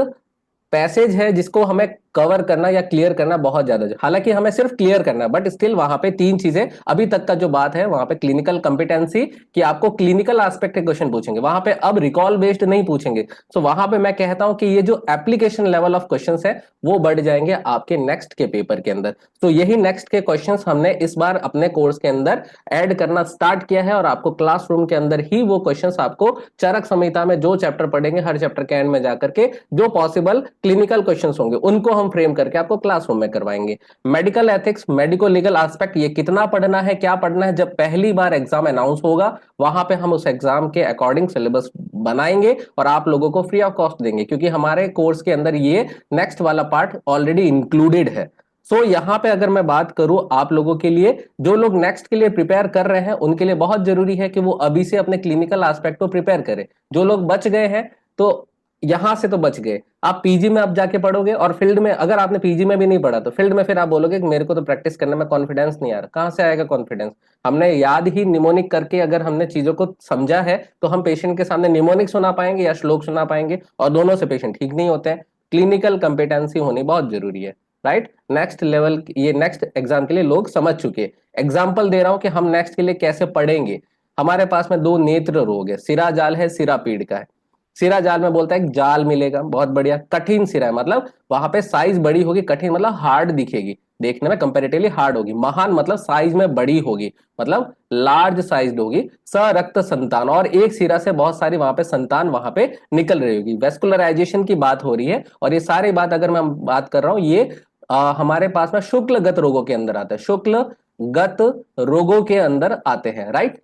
A: पैसेज है जिसको हमें कवर करना या क्लियर करना बहुत ज्यादा, हालांकि हमें सिर्फ क्लियर करना है, बट स्टिल वहां पे 3 चीजें अभी तक का जो बात है वहां पे क्लिनिकल कॉम्पिटेंसी, कि आपको क्लिनिकल एस्पेक्ट के क्वेश्चन पूछेंगे वहां पे, अब रिकॉल बेस्ड नहीं पूछेंगे। सो वहां पे मैं कहता हूं कि ये जो एप्लीकेशन लेवल ऑफ क्वेश्चंस है वो बढ़ जाएंगे आपके नेक्स्ट के पेपर के अंदर। तो यही नेक्स्ट के क्वेश्चंस हमने इस बार अपने कोर्स के अंदर ऐड करना स्टार्ट किया है, और आपको क्लासरूम के अंदर ही वो क्वेश्चंस आपको चरक संहिता में जो चैप्टर पढ़ेंगे, हर चैप्टर के एंड में जाकर के जो पॉसिबल क्लिनिकल क्वेश्चंस होंगे उनको हम फ्रेम करके आपको क्लासरूम में करवाएंगे। Medical ethics, medico legal aspect, ये कितना पढ़ना है, क्या पढ़ना है, जब पहली बार एग्जाम अनाउंस होगा वहां पे हम उस एग्जाम के अकॉर्डिंग सिलेबस बनाएंगे और आप लोगों को फ्री ऑफ कॉस्ट देंगे, क्योंकि हमारे कोर्स के अंदर ये नेक्स्ट वाला पार्ट ऑलरेडी इंक्लूडेड है। सो यहाँ पे अगर मैं बात करूं आप लोगों के लिए, जो लोग नेक्स्ट के लिए प्रिपेयर कर रहे हैं उनके लिए बहुत जरूरी है कि वो अभी से अपने क्लिनिकल एस्पेक्ट को प्रिपेयर करें। जो लोग बच गए हैं तो यहां से तो बच गए, आप पीजी में अब जाके पढ़ोगे और फील्ड में, अगर आपने पीजी में भी नहीं पढ़ा तो फील्ड में फिर आप बोलोगे कि मेरे को तो प्रैक्टिस करने में कॉन्फिडेंस नहीं आ रहा। कहां से आएगा कॉन्फिडेंस? हमने याद ही निमोनिक करके अगर हमने चीजों को समझा है तो हम पेशेंट के सामने निमोनिक सुना पाएंगे या श्लोक सुना पाएंगे, और दोनों से पेशेंट ठीक नहीं होते हैं। क्लिनिकल कंपिटेंसी होनी बहुत जरूरी है, राइट। नेक्स्ट लेवल, ये नेक्स्ट एग्जाम के लिए लोग समझ चुके। एग्जाम्पल दे रहा हूं कि हम नेक्स्ट के लिए कैसे पढ़ेंगे। हमारे पास में दो नेत्र रोग है, सिरा जाल है, सिरा पीड़ का है। सिरा जाल में बोलता है एक जाल मिलेगा, बहुत बढ़िया। कठिन सिरा है मतलब वहां पे साइज बड़ी होगी, कठिन मतलब हार्ड दिखेगी, देखने में कंपेरेटिवली हार्ड होगी। महान मतलब साइज में बड़ी होगी, मतलब लार्ज साइज होगी। सरक्त संतान, और एक सिरा से बहुत सारी वहां पे संतान वहां पे निकल रही होगी। वेस्कुलराइजेशन की बात हो रही है, और ये सारी बात अगर मैं बात कर रहा हूं, ये हमारे पास में शुक्लगत रोगों के अंदर आता है, शुक्लगत रोगों के अंदर आते हैं, राइट।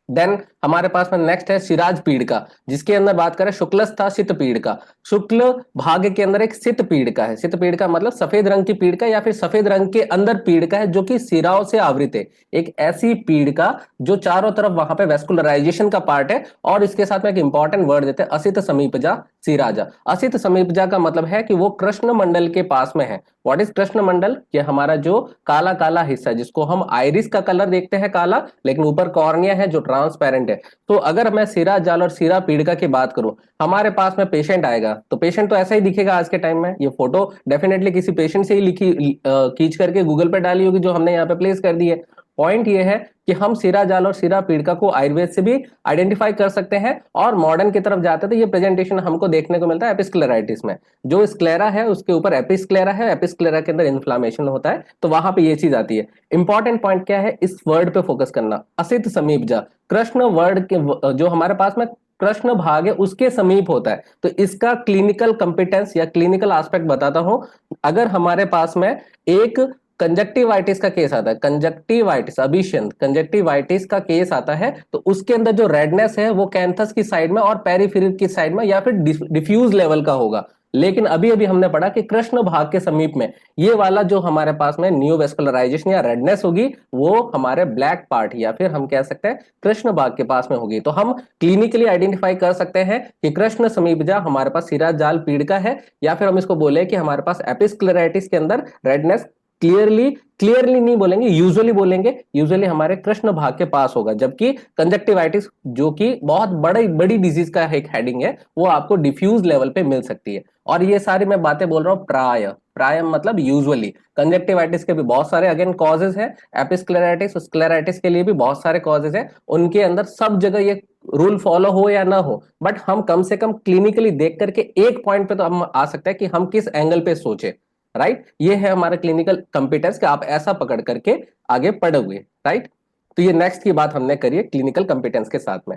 A: देन हमारे पास में नेक्स्ट है सिराज पीड़ का, जिसके अंदर बात करें शुक्लस्था सित पीड़ का। शुक्ल भाग के अंदर एक सित पीड़ का है। सित पीड़ का मतलब सफेद रंग की पीड़ का, या फिर सफेद रंग के अंदर पीड़ का है जो कि सिराओं से आवृत है। एक ऐसी पीड़ का जो चारों तरफ वहां पे वेस्कुलराइजेशन का पार्ट है। और इसके साथ में एक इंपॉर्टेंट वर्ड देते हैं, असित समीपजा सिराजा। असित समीपजा का मतलब है कि वो कृष्ण मंडल के पास में है। व्हाट इज कृष्ण मंडल? ये हमारा जो काला काला हिस्सा है, जिसको हम आइरिस का कलर देखते हैं काला, लेकिन ऊपर कॉर्निया है जो ट्रांसपेरेंट है। तो अगर मैं सिरा जाल और सिरा पीड़िका की बात करूं, हमारे पास में पेशेंट आएगा तो पेशेंट तो ऐसा ही दिखेगा। आज के टाइम में ये फोटो डेफिनेटली किसी पेशेंट से ही लिखी खींच करके गूगल पे डाली होगी, जो हमने यहाँ पे प्लेस कर दी है। पॉइंट ये है कि हम सिरा जाल और सिरा पीड़िका को आयुर्वेद से भी आइडेंटिफाई कर सकते हैं, और मॉडर्न की तरफ जाते तो ये प्रेजेंटेशन हमको देखने को मिलता है एपिस्क्लेराइटिस में। जो स्क्लेरा है उसके ऊपर एपिस्क्लेरा है, एपिस्क्लेरा के अंदर इन्फ्लामेशन होता है, तो वहां पे ये चीज आती है। इंपॉर्टेंट पॉइंट क्या है, इस वर्ड पे फोकस करना, असित समीपजा। कृष्ण वर्ड के जो हमारे पास में कृष्ण भाग है उसके समीप होता है। तो इसका क्लिनिकल कंपिटेंस या क्लिनिकल एस्पेक्ट बताता हूं। अगर हमारे पास में एक कंजक्टिवाइटिस का केस आता है, कंजक्टिवाइटिस अभिषेक कंजक्टिवाइटिस का केस आता है, तो उसके अंदर जो रेडनेस है वो कैंथस की साइड में और पेरिफेरल की साइड में या फिर डिफ्यूज लेवल का होगा। लेकिन अभी अभी हमने पढ़ा कि कृष्ण भाग के समीप में ये वाला जो हमारे पास में न्यूवेस्कुलराइजेशन या रेडनेस होगी, वो हमारे ब्लैक पार्ट या फिर हम कह सकते हैं कृष्ण भाग के पास में होगी। तो हम क्लिनिकली आइडेंटिफाई कर सकते हैं कि कृष्ण समीपजा हमारे पास सिरा जाल पीड़ का है, या फिर हम इसको बोले कि हमारे पास एपिस्क्लेराइटिस के अंदर रेडनेस क्लियरली नहीं बोलेंगे, यूजुअली बोलेंगे, यूजुअली हमारे कृष्ण भाग के पास होगा। जबकि कंजक्टिवाइटिस जो कि बहुत बड़ी बड़ी डिजीज का एक हेडिंग है, वो आपको डिफ्यूज लेवल पे मिल सकती है। और ये सारी मैं बातें बोल रहा हूँ प्राय, प्राय मतलब यूजुअली। कंजक्टिवाइटिस के भी बहुत सारे अगेन कॉजेज है, एपिस्क्लेराइटिस स्क्लेराइटिस के लिए भी बहुत सारे कॉजेज है। उनके अंदर सब जगह ये रूल फॉलो हो या ना हो, बट हम कम से कम क्लिनिकली देख करके एक पॉइंट पे तो हम आ सकते हैं कि हम किस एंगल पे सोचे, राइट। ये है हमारा क्लिनिकल कंपिटेंस कि आप ऐसा पकड़ करके आगे पढ़ोगे, राइट। तो ये नेक्स्ट की बात हमने करी है क्लिनिकल कंपिटेंस के साथ में।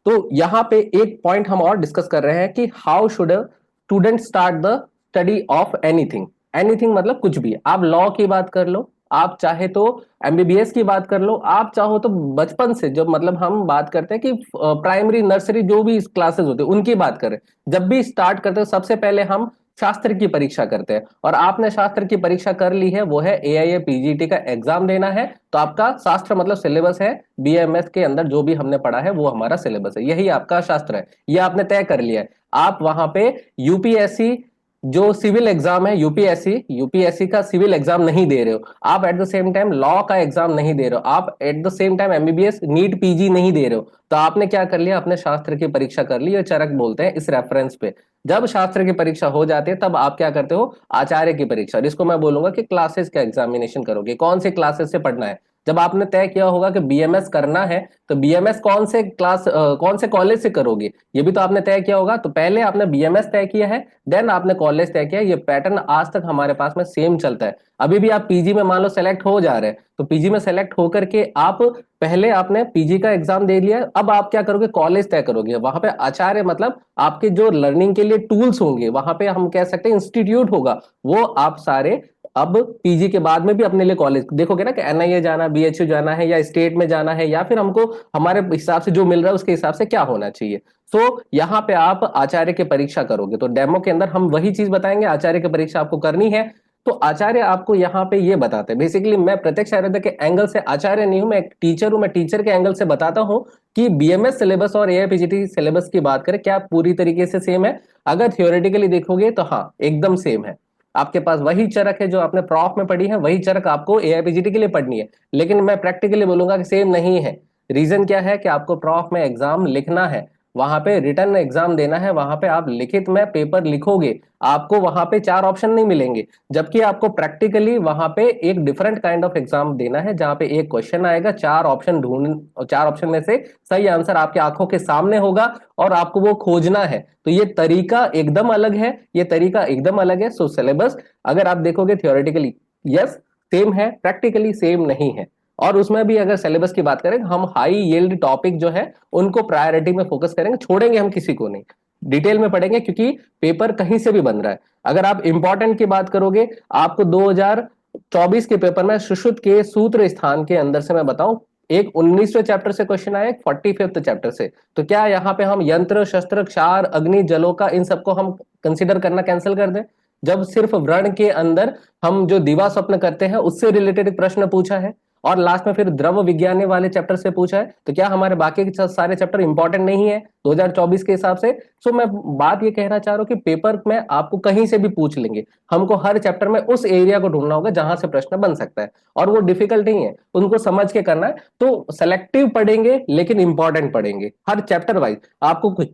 A: तो यहाँ पे एक पॉइंट हम और डिस्कस कर रहे हैं कि how should student start the study of anything. Anything मतलब कुछ भी, आप लॉ की बात कर लो, आप चाहे तो एमबीबीएस की बात कर लो, आप चाहो तो बचपन से, जब मतलब हम बात करते हैं कि प्राइमरी नर्सरी जो भी क्लासेस होते हैं उनकी बात करें, जब भी स्टार्ट करते हैं सबसे पहले हम शास्त्र की परीक्षा करते हैं। और आपने शास्त्र की परीक्षा कर ली है, वो है एआईए पीजीटी का एग्जाम देना है। तो आपका शास्त्र मतलब सिलेबस है, बीएमएस के अंदर जो भी हमने पढ़ा है वो हमारा सिलेबस है, यही आपका शास्त्र है, ये आपने तय कर लिया है। आप वहां पे यूपीएससी जो सिविल एग्जाम है, यूपीएससी का सिविल एग्जाम नहीं दे रहे हो आप, at the same time law का एग्जाम नहीं दे रहे हो आप, at the same time MBBS NEET PG नहीं दे रहे हो। तो आपने क्या कर लिया, अपने शास्त्र की परीक्षा कर ली, ये चरक बोलते हैं इस रेफरेंस पे। जब शास्त्र की परीक्षा हो जाती है तब आप क्या करते हो, आचार्य की परीक्षा, जिसको मैं बोलूंगा कि क्लासेस का एग्जामिनेशन करोगे, कौन से क्लासेस से पढ़ना है। जब आपने तय किया होगा कि बीएमएस करना है, तो बीएमएस कौन से क्लास कौन से कॉलेज से करोगे, ये भी तो आपने तय किया होगा। तो पहले आपने बीएमएस तय किया है, देन आपने कॉलेज तय किया। ये पैटर्न आज तक हमारे पास में सेम चलता है। अभी भी आप पीजी में मान लो सेलेक्ट हो जा रहे हैं, तो पीजी में सेलेक्ट होकर के आप पहले आपने पीजी का एग्जाम दे लिया, अब आप क्या करोगे, कॉलेज तय करोगे। वहां पे आचार्य मतलब आपके जो लर्निंग के लिए टूल्स होंगे, वहां पे हम कह सकते हैं इंस्टीट्यूट होगा, वो आप सारे अब पीजी के बाद में भी अपने लिए कॉलेज देखोगे ना कि एनआईए जाना, बीएचयू जाना है, या स्टेट में जाना है, या फिर हमको हमारे हिसाब से जो मिल रहा है उसके हिसाब से क्या होना चाहिए। तो यहाँ पे आप आचार्य की परीक्षा करोगे। तो डेमो के अंदर हम वही चीज बताएंगे, आचार्य की परीक्षा आपको करनी है। तो आचार्य आपको यहाँ पे ये बताते हैं। बेसिकली मैं प्रत्यक्ष आयुर्वेद के एंगल से आचार्य नहीं हूं, मैं एक टीचर हूं, मैं टीचर के एंगल से बताता हूं कि बीएमएस सिलेबस और एआईपीजीटी सिलेबस की बात करें क्या पूरी तरीके से सेम है। अगर थियोरेटिकली देखोगे तो हाँ एकदम सेम है। आपके पास वही चरक है जो आपने प्रॉफ में पढ़ी है, वही चरक आपको एआईपीजीटी के लिए पढ़नी है। लेकिन मैं प्रैक्टिकली बोलूंगा कि सेम नहीं है। रीजन क्या है कि आपको प्रॉफ में एग्जाम लिखना है, वहां पे रिटर्न एग्जाम देना है, वहां पे आप लिखित में पेपर लिखोगे, आपको वहां पे 4 ऑप्शन नहीं मिलेंगे। जबकि आपको प्रैक्टिकली वहां पे एक डिफरेंट काइंड ऑफ एग्जाम देना है, जहां पे एक क्वेश्चन आएगा, 4 ऑप्शन ढूंढ, और 4 ऑप्शन में से सही आंसर आपकी आंखों के सामने होगा और आपको वो खोजना है। तो ये तरीका एकदम अलग है, ये तरीका एकदम अलग है। सो सिलेबस अगर आप देखोगे थियोरेटिकली यस सेम है, प्रैक्टिकली सेम नहीं है। और उसमें भी अगर सिलेबस की बात करें, हम हाई यील्ड टॉपिक जो है उनको प्रायोरिटी में फोकस करेंगे, छोड़ेंगे हम किसी को नहीं, डिटेल में पढ़ेंगे, क्योंकि पेपर कहीं से भी बन रहा है। अगर आप इंपॉर्टेंट की बात करोगे, आपको 2024 के पेपर में सुश्रुत के सूत्र स्थान के अंदर से मैं बताऊं, एक 19वें चैप्टर से क्वेश्चन आया, एक 45वें चैप्टर से। तो क्या यहाँ पे हम यंत्र शस्त्र क्षार अग्नि जलों का इन सबको हम कंसिडर करना कैंसिल कर दें, जब सिर्फ व्रण के अंदर हम जो दिवा स्वप्न करते हैं उससे रिलेटेड एक प्रश्न पूछा है, और लास्ट में फिर द्रव विज्ञान वाले चैप्टर से पूछा है। तो क्या हमारे बाकी के सारे चैप्टर इंपॉर्टेंट नहीं है 2024 के हिसाब से? सो मैं बात ये कहना चाह रहा हूँ कि पेपर में आपको कहीं से भी पूछ लेंगे, हमको हर चैप्टर में उस एरिया को ढूंढना होगा जहां से प्रश्न बन सकता है, और वो डिफिकल्ट नहीं है, उनको समझ के करना है। तो सेलेक्टिव पढ़ेंगे लेकिन इंपॉर्टेंट पढ़ेंगे, हर चैप्टर वाइज। आपको कुछ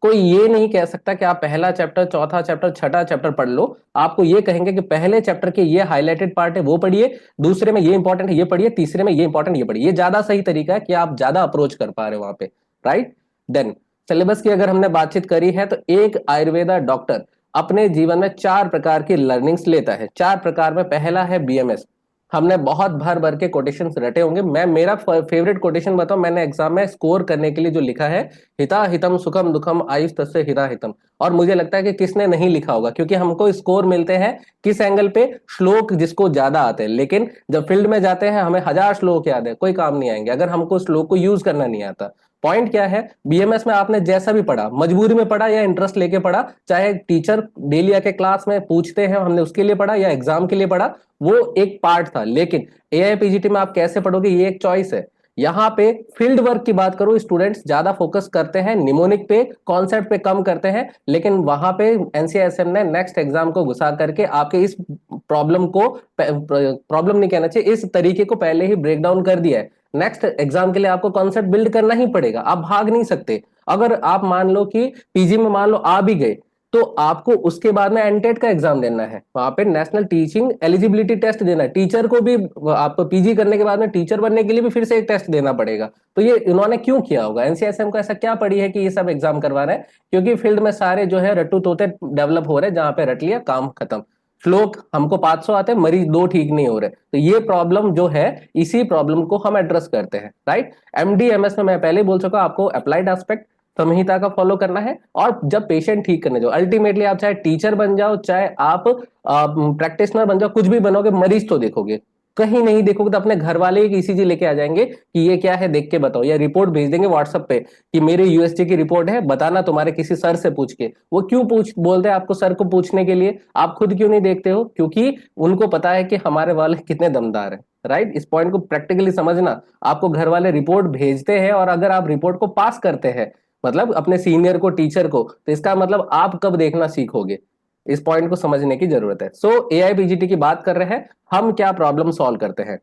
A: कोई ये नहीं कह सकता कि आप पहला चैप्टर, चौथा चैप्टर, छठा चैप्टर पढ़ लो। आपको ये कहेंगे कि पहले चैप्टर के ये हाईलाइटेड पार्ट है वो पढ़िए, दूसरे में ये इंपॉर्टेंट है ये पढ़िए, तीसरे में ये इंपॉर्टेंट ये पढ़िए। ये ज्यादा सही तरीका है कि आप ज्यादा अप्रोच कर पा रहे हो वहां पे, राइट। देन सिलेबस की अगर हमने बातचीत करी है, तो एक आयुर्वेदा डॉक्टर अपने जीवन में 4 प्रकार की लर्निंग्स लेता है। 4 प्रकार में पहला है बीएमएस। हमने बहुत भर भर के कोटेशंस रटे होंगे, मैं मेरा फेवरेट कोटेशन बताऊं, मैंने एग्जाम में स्कोर करने के लिए जो लिखा है, हिता हितम सुखम दुखम आयुष तस्य हिता हितम। और मुझे लगता है कि किसने नहीं लिखा होगा, क्योंकि हमको स्कोर मिलते हैं किस एंगल पे, श्लोक जिसको ज्यादा आते हैं। लेकिन जब फील्ड में जाते हैं हमें 1000 श्लोक याद है, कोई काम नहीं आएंगे अगर हमको श्लोक को यूज करना नहीं आता। पॉइंट क्या है, बीएमएस में आपने जैसा भी पढ़ा, मजबूरी में पढ़ा या इंटरेस्ट लेके पढ़ा, चाहे टीचर डेली आके क्लास में पूछते हैं हमने उसके लिए पढ़ा या एग्जाम के लिए पढ़ा, वो एक पार्ट था। लेकिन एआईपीजीटी में आप कैसे पढ़ोगे ये एक चॉइस है। यहाँ पे फील्ड वर्क की बात करो, स्टूडेंट्स ज्यादा फोकस करते हैं निमोनिक पे, कॉन्सेप्ट पे कम करते हैं। लेकिन वहां पे एनसीआईएसएम ने नेक्स्ट एग्जाम को घुसा करके आपके इस प्रॉब्लम को, प्रॉब्लम नहीं कहना चाहिए, इस तरीके को पहले ही ब्रेक डाउन कर दिया है। नेक्स्ट एग्जाम के लिए आपको कॉन्सेप्ट बिल्ड करना ही पड़ेगा, आप भाग नहीं सकते। अगर आप मान लो कि पीजी में मान लो आ भी गए, तो आपको उसके बाद में एनटेट का एग्जाम देना है, वहां पे नेशनल टीचिंग एलिजिबिलिटी टेस्ट देना है। टीचर को भी, आपको पीजी करने के बाद में टीचर बनने के लिए भी फिर से एक टेस्ट देना पड़ेगा। तो ये इन्होंने क्यों किया होगा, एनसीएसएम को ऐसा क्या पड़ी है कि ये सब एग्जाम करवा रहे हैं? क्योंकि फील्ड में सारे जो है रट्टू तोते डेवलप हो रहे हैं, जहां पे रट लिया काम खत्म। श्लोक हमको 500 आते हैं, मरीज 2 ठीक नहीं हो रहे। तो ये प्रॉब्लम जो है, इसी प्रॉब्लम को हम एड्रेस करते हैं, राइट। एमडीएमएस में मैं पहले ही बोल चुका, आपको अप्लाइड एस्पेक्ट संहिता का फॉलो करना है। और जब पेशेंट ठीक करने जाओ, अल्टीमेटली आप चाहे टीचर बन जाओ, चाहे आप प्रैक्टिशनर बन जाओ, कुछ भी बनोगे, मरीज तो देखोगे। कहीं नहीं देखोगे तो अपने घर वाले एक ईसीजी लेके आ जाएंगे कि ये क्या है देख के बताओ, या रिपोर्ट भेज देंगे व्हाट्सएप पे कि मेरे यूएसजी की रिपोर्ट है, बताना तुम्हारे किसी सर से पूछ के। वो क्यों पूछ बोलते हैं आपको सर को पूछने के लिए, आप खुद क्यों नहीं देखते हो? क्योंकि उनको पता है कि हमारे वाले कितने दमदार है, राइट। इस पॉइंट को प्रैक्टिकली समझना। आपको घर वाले रिपोर्ट भेजते हैं, और अगर आप रिपोर्ट को पास करते हैं, मतलब अपने सीनियर को, टीचर को, तो इसका मतलब आप कब देखना सीखोगे? इस पॉइंट को समझने की जरूरत है। सो एआईपीजीटी की बात कर रहे हैं, हम क्या प्रॉब्लम सॉल्व करते हैं।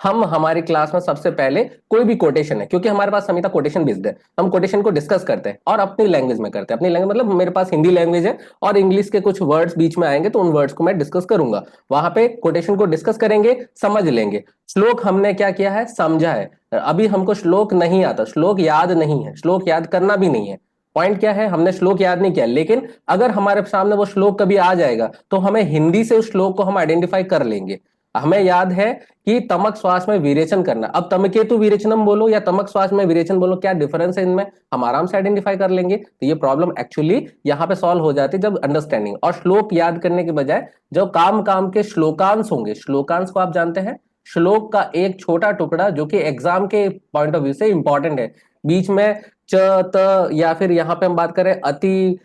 A: हम हमारी क्लास में सबसे पहले कोई भी कोटेशन है, क्योंकि हमारे पास समिता कोटेशन बेस्ड है, हम कोटेशन को डिस्कस करते हैं और अपनी लैंग्वेज में करते हैं। अपनी लैंग्वेज मतलब मेरे पास हिंदी लैंग्वेज है और इंग्लिश के कुछ वर्ड्स बीच में आएंगे, तो उन वर्ड्स को मैं डिस्कस करूंगा। वहां पे कोटेशन को डिस्कस करेंगे, समझ लेंगे। श्लोक हमने क्या किया है, समझा है। अभी हमको श्लोक नहीं आता, श्लोक याद नहीं है, श्लोक याद करना भी नहीं है। पॉइंट क्या है, हमने श्लोक याद नहीं किया, लेकिन अगर हमारे सामने वो श्लोक कभी आ जाएगा तो हमें हिंदी से उस श्लोक को हम आइडेंटिफाई कर लेंगे। हमें याद है कि तमक श्वास में विरेचन करना, अब तमकेतु विरेचनम बोलो या तमक श्वास में विरेचन बोलो, क्या डिफरेंस है इनमें, हम आराम से आइडेंटिफाई कर लेंगे। तो ये प्रॉब्लम एक्चुअली यहाँ पे सॉल्व हो जाती है जब अंडरस्टैंडिंग और श्लोक याद करने के बजाय जो काम काम के श्लोकांश होंगे। श्लोकांश को आप जानते हैं, श्लोक का एक छोटा टुकड़ा जो कि एग्जाम के पॉइंट ऑफ व्यू से इंपॉर्टेंट है। बीच में च त, या फिर यहाँ पे हम बात करें अति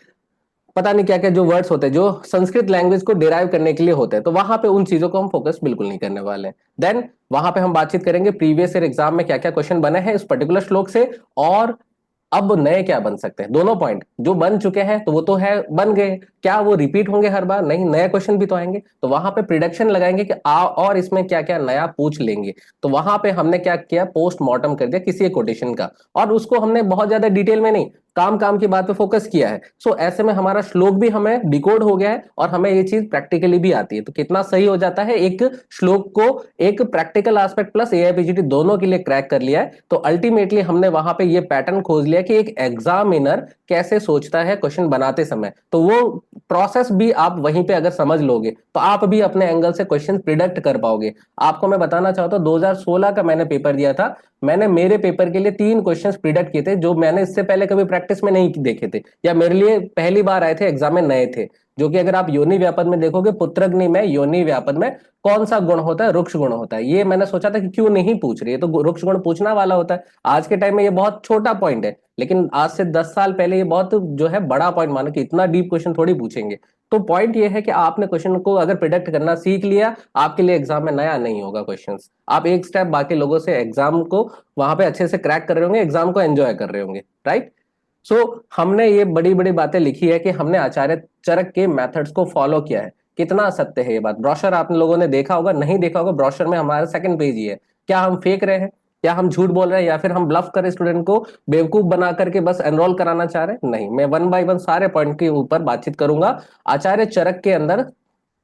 A: पता नहीं क्या क्या जो वर्ड्स होते हैं जो संस्कृत लैंग्वेज को डिराइव करने के लिए होते हैं, तो वहां पे उन चीजों को हम फोकस बिल्कुल नहीं करने वाले हैं। देन वहां पे हम बातचीत करेंगे प्रीवियस ईयर एग्जाम में क्या क्या क्वेश्चन बने हैं इस पर्टिकुलर श्लोक से, और अब नए क्या बन सकते हैं। दोनों पॉइंट जो बन चुके हैं तो वो तो है, बन गए, क्या वो रिपीट होंगे हर बार? नहीं, नए क्वेश्चन भी तो आएंगे, तो वहां पे प्रिडिक्शन लगाएंगे कि और इसमें क्या क्या नया पूछ लेंगे। तो वहां पे हमने क्या किया, पोस्टमार्टम कर दिया किसी एक कोटेशन का, और उसको हमने बहुत ज्यादा डिटेल में नहीं, काम काम की बात पे फोकस किया है। सो ऐसे में हमारा श्लोक भी हमें डिकोड हो गया है और हमें ये चीज प्रैक्टिकली भी आती है। तो कितना सही हो जाता है, एक श्लोक को एक प्रैक्टिकल एस्पेक्ट प्लस एआईपीजीटी दोनों के लिए क्रैक कर लिया है। तो अल्टीमेटली हमने वहां पे ये पैटर्न खोज लिया कि एक एग्जामिनर कैसे सोचता है क्वेश्चन बनाते समय। तो वो प्रोसेस भी आप वहीं पे अगर समझ लोगे तो आप भी अपने एंगल से क्वेश्चन प्रिडिक्ट कर पाओगे। आपको मैं बताना चाहता हूं 2016 का मैंने पेपर दिया था, मैंने मेरे पेपर के लिए 3 क्वेश्चंस प्रिडिक्ट किए थे जो मैंने इससे पहले कभी प्रैक्टिस में नहीं देखे थे, या मेरे लिए पहली बार आए थे, एग्जाम में नए थे। जो कि अगर आप योनि व्यापद में देखोगे, पुत्रग्नि में योनि व्यापद में कौन सा गुण होता है, रुक्ष गुण होता है। ये मैंने सोचा था कि क्यों नहीं पूछ रही है, तो रुक्ष गुण पूछना वाला होता है। आज के टाइम में ये बहुत छोटा पॉइंट है, लेकिन आज से 10 साल पहले ये बहुत जो है बड़ा पॉइंट, मानो कि इतना डीप क्वेश्चन थोड़ी पूछेंगे। तो पॉइंट ये है कि आपने क्वेश्चन को अगर प्रिडिक्ट करना सीख लिया, आपके लिए एग्जाम में नया नहीं होगा क्वेश्चंस। आप एक स्टेप बाकी लोगों से एग्जाम को वहां पे अच्छे से क्रैक कर रहे होंगे, एग्जाम को एंजॉय कर रहे होंगे, राइट। सो हमने ये बड़ी बड़ी बातें लिखी है कि हमने आचार्य चरक के मेथड्स को फॉलो किया है। कितना सत्य है ये बात? ब्रोशर आप लोगों ने देखा होगा, नहीं देखा होगा, ब्रोशर में हमारा सेकंड पेज ही है। क्या हम फेक रहे हैं, क्या हम झूठ बोल रहे हैं, या फिर हम ब्लफ कर स्टूडेंट को बेवकूफ बना करके बस एनरोल कराना चाह रहे हैं? नहीं, मैं वन बाय वन सारे पॉइंट के ऊपर बातचीत करूंगा। आचार्य चरक के अंदर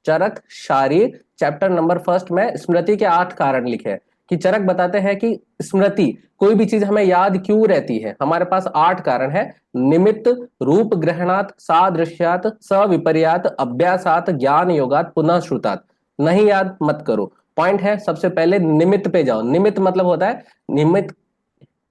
A: चरक शारीर चैप्टर नंबर फर्स्ट में स्मृति के 8 कारण लिखे हैं कि चरक बताते हैं कि स्मृति, कोई भी चीज हमें याद क्यों रहती है। हमारे पास 8 कारण है। निमित्त, रूप ग्रहणात, सादृश्यात, सविपर्यात, अभ्यासात, ज्ञान योगात, पुनः श्रुतात। नहीं याद मत करो। पॉइंट है, सबसे पहले निमित्त पे जाओ। निमित्त मतलब होता है निमित्त,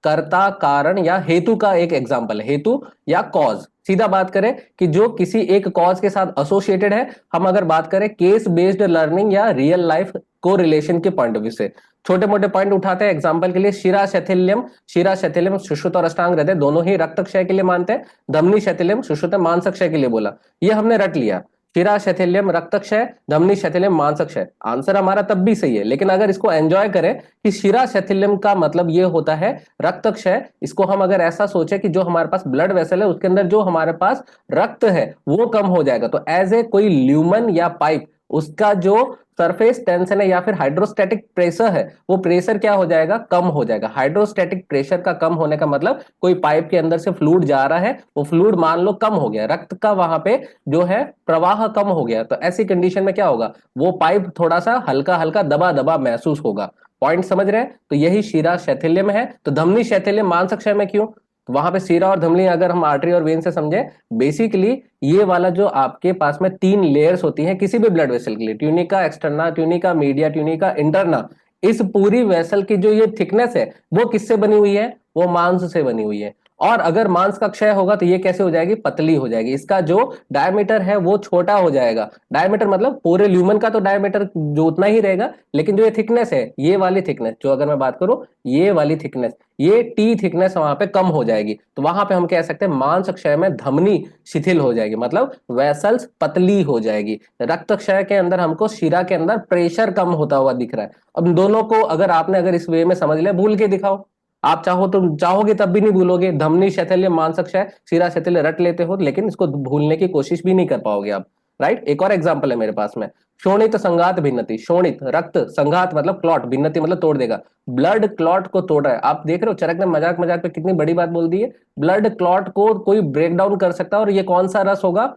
A: कर्ता, कारण या हेतु का एक एग्जाम्पल है, हेतु या कॉज। सीधा बात करें कि जो किसी एक कॉज के साथ एसोसिएटेड है। हम अगर बात करें केस बेस्ड लर्निंग या रियल लाइफ को रिलेशन के पॉइंट ऑफ व्यू से, छोटे मोटे पॉइंट उठाते हैं एग्जांपल के लिए। शिरा शैथिल्यम, शिरा शैथिल्यम सुश्रुत और अष्टांग हृदय दोनों ही रक्त क्षय के लिए मानते हैं। धमनी शैथिल्यम सुश्रुत मांस क्षय के लिए बोला, ये हमने रट लिया। शिरा शैथिल्यम रक्त क्षय, धमनी शैथिल्यम मांस क्षय, आंसर हमारा तब भी सही है। लेकिन अगर इसको एंजॉय करें कि शिरा शैथिल्यम का मतलब ये होता है रक्त क्षय, इसको हम अगर ऐसा सोचे कि जो हमारे पास ब्लड वेसल है उसके अंदर जो हमारे पास रक्त है वो कम हो जाएगा, तो एज ए कोई ल्यूमन या पाइप, उसका जो सरफेस टेंशन है या फिर हाइड्रोस्टैटिक प्रेशर है, वो प्रेशर क्या हो जाएगा, कम हो जाएगा। हाइड्रोस्टैटिक प्रेशर का कम होने का मतलब कोई पाइप के अंदर से फ्लूइड जा रहा है, वो फ्लूइड मान लो कम हो गया, रक्त का वहां पे जो है प्रवाह कम हो गया, तो ऐसी कंडीशन में क्या होगा, वो पाइप थोड़ा सा हल्का हल्का दबा दबा महसूस होगा। पॉइंट समझ रहे हैं? तो यही शिरा शैथिल्य में है। तो धमनी शैथिल्य मांस क्षय में क्यों? तो वहां पे शिरा और धमनी अगर हम आर्टरी और वेन से समझे, बेसिकली ये वाला जो आपके पास में 3 लेयर्स होती हैं किसी भी ब्लड वेसल के लिए, tunica externa, tunica media, tunica interna, इस पूरी वेसल की जो ये थिकनेस है वो किससे बनी हुई है, वो मांस से बनी हुई है। और अगर मांस का क्षय होगा तो ये कैसे हो जाएगी, पतली हो जाएगी। इसका जो डायमीटर है वो छोटा हो जाएगा। डायमीटर मतलब पूरे ल्यूमन का तो डायमीटर जो उतना ही रहेगा, लेकिन जो ये थिकनेस है, ये वाली थिकनेस, जो अगर मैं बात करूं ये वाली थिकनेस, ये टी थिकनेस वहां पे कम हो जाएगी। तो वहां पे हम कह सकते हैं मांस क्षय में धमनी शिथिल हो जाएगी, मतलब वेसल्स पतली हो जाएगी। रक्त क्षय के अंदर हमको शिरा के अंदर प्रेशर कम होता हुआ दिख रहा है। अब दोनों को अगर इस वे में समझ ले, भूल के दिखाओ, आप चाहो तो चाहोगे तब भी नहीं भूलोगे। धमनी शैथिल्य मांस क्षय शिरा शैथिल्य रट लेते हो, लेकिन इसको भूलने की कोशिश भी नहीं कर पाओगे आप, राइट। एक और एग्जांपल है मेरे पास में, शोणित संघात भिन्नति। शोणित रक्त, संघात मतलब क्लॉट, भिन्नति मतलब तोड़ देगा, ब्लड क्लॉट को तोड़ रहा है। आप देख रहे हो चरक ने मजाक मजाक पे कितनी बड़ी बात बोल दी है। ब्लड क्लॉट को कोई ब्रेक डाउन कर सकता है, और ये कौन सा रस होगा,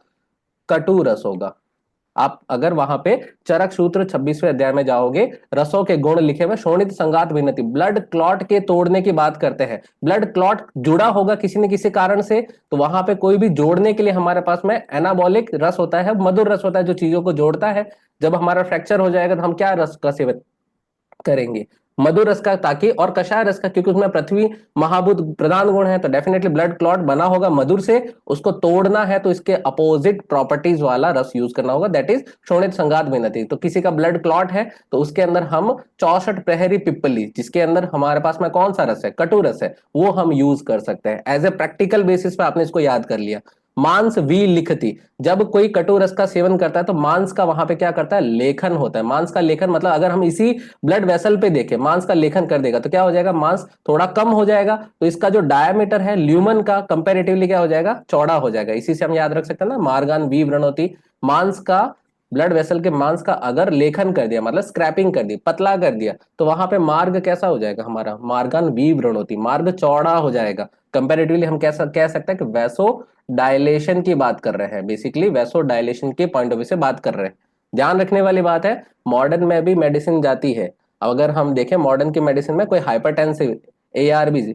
A: कटु रस होगा। आप अगर वहां पे चरक सूत्र 26वें अध्याय में जाओगे, रसों के गुण लिखे हुए, शोणित संघात भिन्नति, ब्लड क्लॉट के तोड़ने की बात करते हैं। ब्लड क्लॉट जुड़ा होगा किसी न किसी कारण से, तो वहां पे कोई भी जोड़ने के लिए हमारे पास में एनाबॉलिक रस होता है, मधुर रस होता है जो चीजों को जोड़ता है। जब हमारा फ्रैक्चर हो जाएगा तो हम क्या रस का सेवन करेंगे, मधुर रस का, ताकि, और कषाय रस का, क्योंकि उसमें पृथ्वी महाभूत प्रधान गुण है, तो डेफिनेटली ब्लड क्लॉट बना होगा मधुर से। उसको तोड़ना है तो इसके अपोजिट प्रॉपर्टीज वाला रस यूज करना होगा, दैट इज शोणित संघात भिन्नति। तो किसी का ब्लड क्लॉट है तो उसके अंदर हम 64 प्रहरी पिप्पली, जिसके अंदर हमारे पास में कौन सा रस है, कटु रस है, वो हम यूज कर सकते हैं। एज ए प्रैक्टिकल बेसिस पे आपने इसको याद कर लिया। मांस वी लिखती, जब कोई कटु रस का सेवन करता है तो मांस का वहां पे क्या करता है, लेखन होता है। मांस का लेखन मतलब अगर हम इसी ब्लड वेसल पे देखें, मांस का लेखन कर देगा तो क्या हो जाएगा, मांस थोड़ा कम हो जाएगा, तो इसका जो डायमीटर है ल्यूमन का कंपेरेटिवली क्या हो जाएगा, चौड़ा हो जाएगा। इसी से हम याद रख सकते हैं ना, मार्गान वी व्रणोती, मांस का, ब्लड वेसल के मांस का अगर लेखन कर दिया मतलब स्क्रैपिंग कर दी, पतला कर दिया, तो वहां पे मार्ग कैसा हो जाएगा हमारा, मार्गान वी व्रणोती, मार्ग चौड़ा हो जाएगा। कंपेरेटिवली हम कैसा कह सकते हैं कि वैसो डायलेशन की बात कर रहे हैं, बेसिकली वैसो डायलेशन के पॉइंट ऑफ व्यू से बात कर रहे हैं। ध्यान रखने वाली बात है, मॉडर्न में भी मेडिसिन जाती है। अगर हम देखें मॉडर्न की मेडिसिन में कोई हाइपरटेंसिव, एआरबी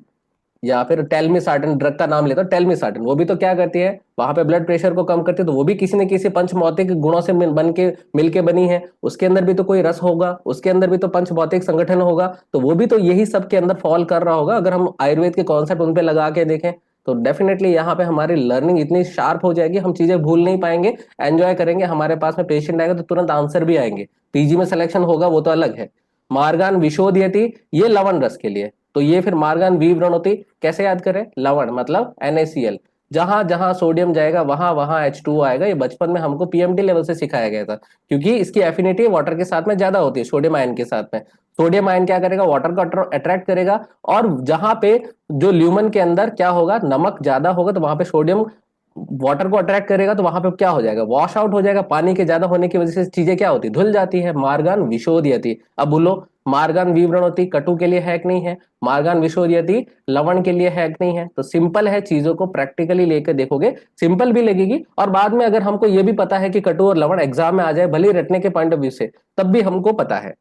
A: या फिर टेलमिसार्टन ड्रग का नाम लेता हूं, टेलमिसार्टन, वो भी तो क्या करती है, वहां पे ब्लड प्रेशर को कम करती है, तो वो भी किसी न किसी पंचभौतिक गुणों से बन के मिलके बनी है। उसके अंदर भी तो कोई रस होगा, उसके अंदर भी तो पंचभौतिक संगठन होगा, तो वो भी तो यही सब के अंदर फॉल कर रहा होगा। अगर हम आयुर्वेद के कॉन्सेप्ट उन पे लगा के देखें तो डेफिनेटली यहाँ पे हमारी लर्निंग इतनी शार्प हो जाएगी, हम चीजें भूल नहीं पाएंगे, एंजॉय करेंगे। हमारे पास में पेशेंट आएगा तो तुरंत आंसर भी आएंगे। पीजी में सिलेक्शन होगा वो तो अलग है। मार्गान विशोधयति, ये लवण रस के लिए, तो ये फिर मार्गान विव्रणोति कैसे याद करें, लवण मतलब NaCl, जहां जहां सोडियम जाएगा वहां वहां H2O आएगा। ये बचपन में हमको पीएमटी लेवल से सिखाया गया था, क्योंकि इसकी एफिनिटी वाटर के साथ में ज्यादा होती है, सोडियम आयन के साथ में। सोडियम आयन क्या करेगा, वाटर को अट्रैक्ट करेगा, और जहां पे जो ल्यूमन के अंदर क्या होगा, नमक ज्यादा होगा, तो वहां पे सोडियम वाटर को अट्रैक्ट करेगा, तो वहां पे क्या हो जाएगा, वॉश आउट हो जाएगा। पानी के ज्यादा होने की वजह से चीजें क्या होती, धुल जाती है। मार्गान विशोधयति, अब बोलो मार्गान विव्रणोति कटु के लिए है कि नहीं है, मार्गान विशोधयति लवण के लिए है कि नहीं है। तो सिंपल है, चीजों को प्रैक्टिकली लेकर देखोगे सिंपल भी लगेगी, और बाद में अगर हमको ये भी पता है कि कटु और लवण एग्जाम में आ जाए, भले ही रटने के पॉइंट ऑफ व्यू से, तब भी हमको पता है।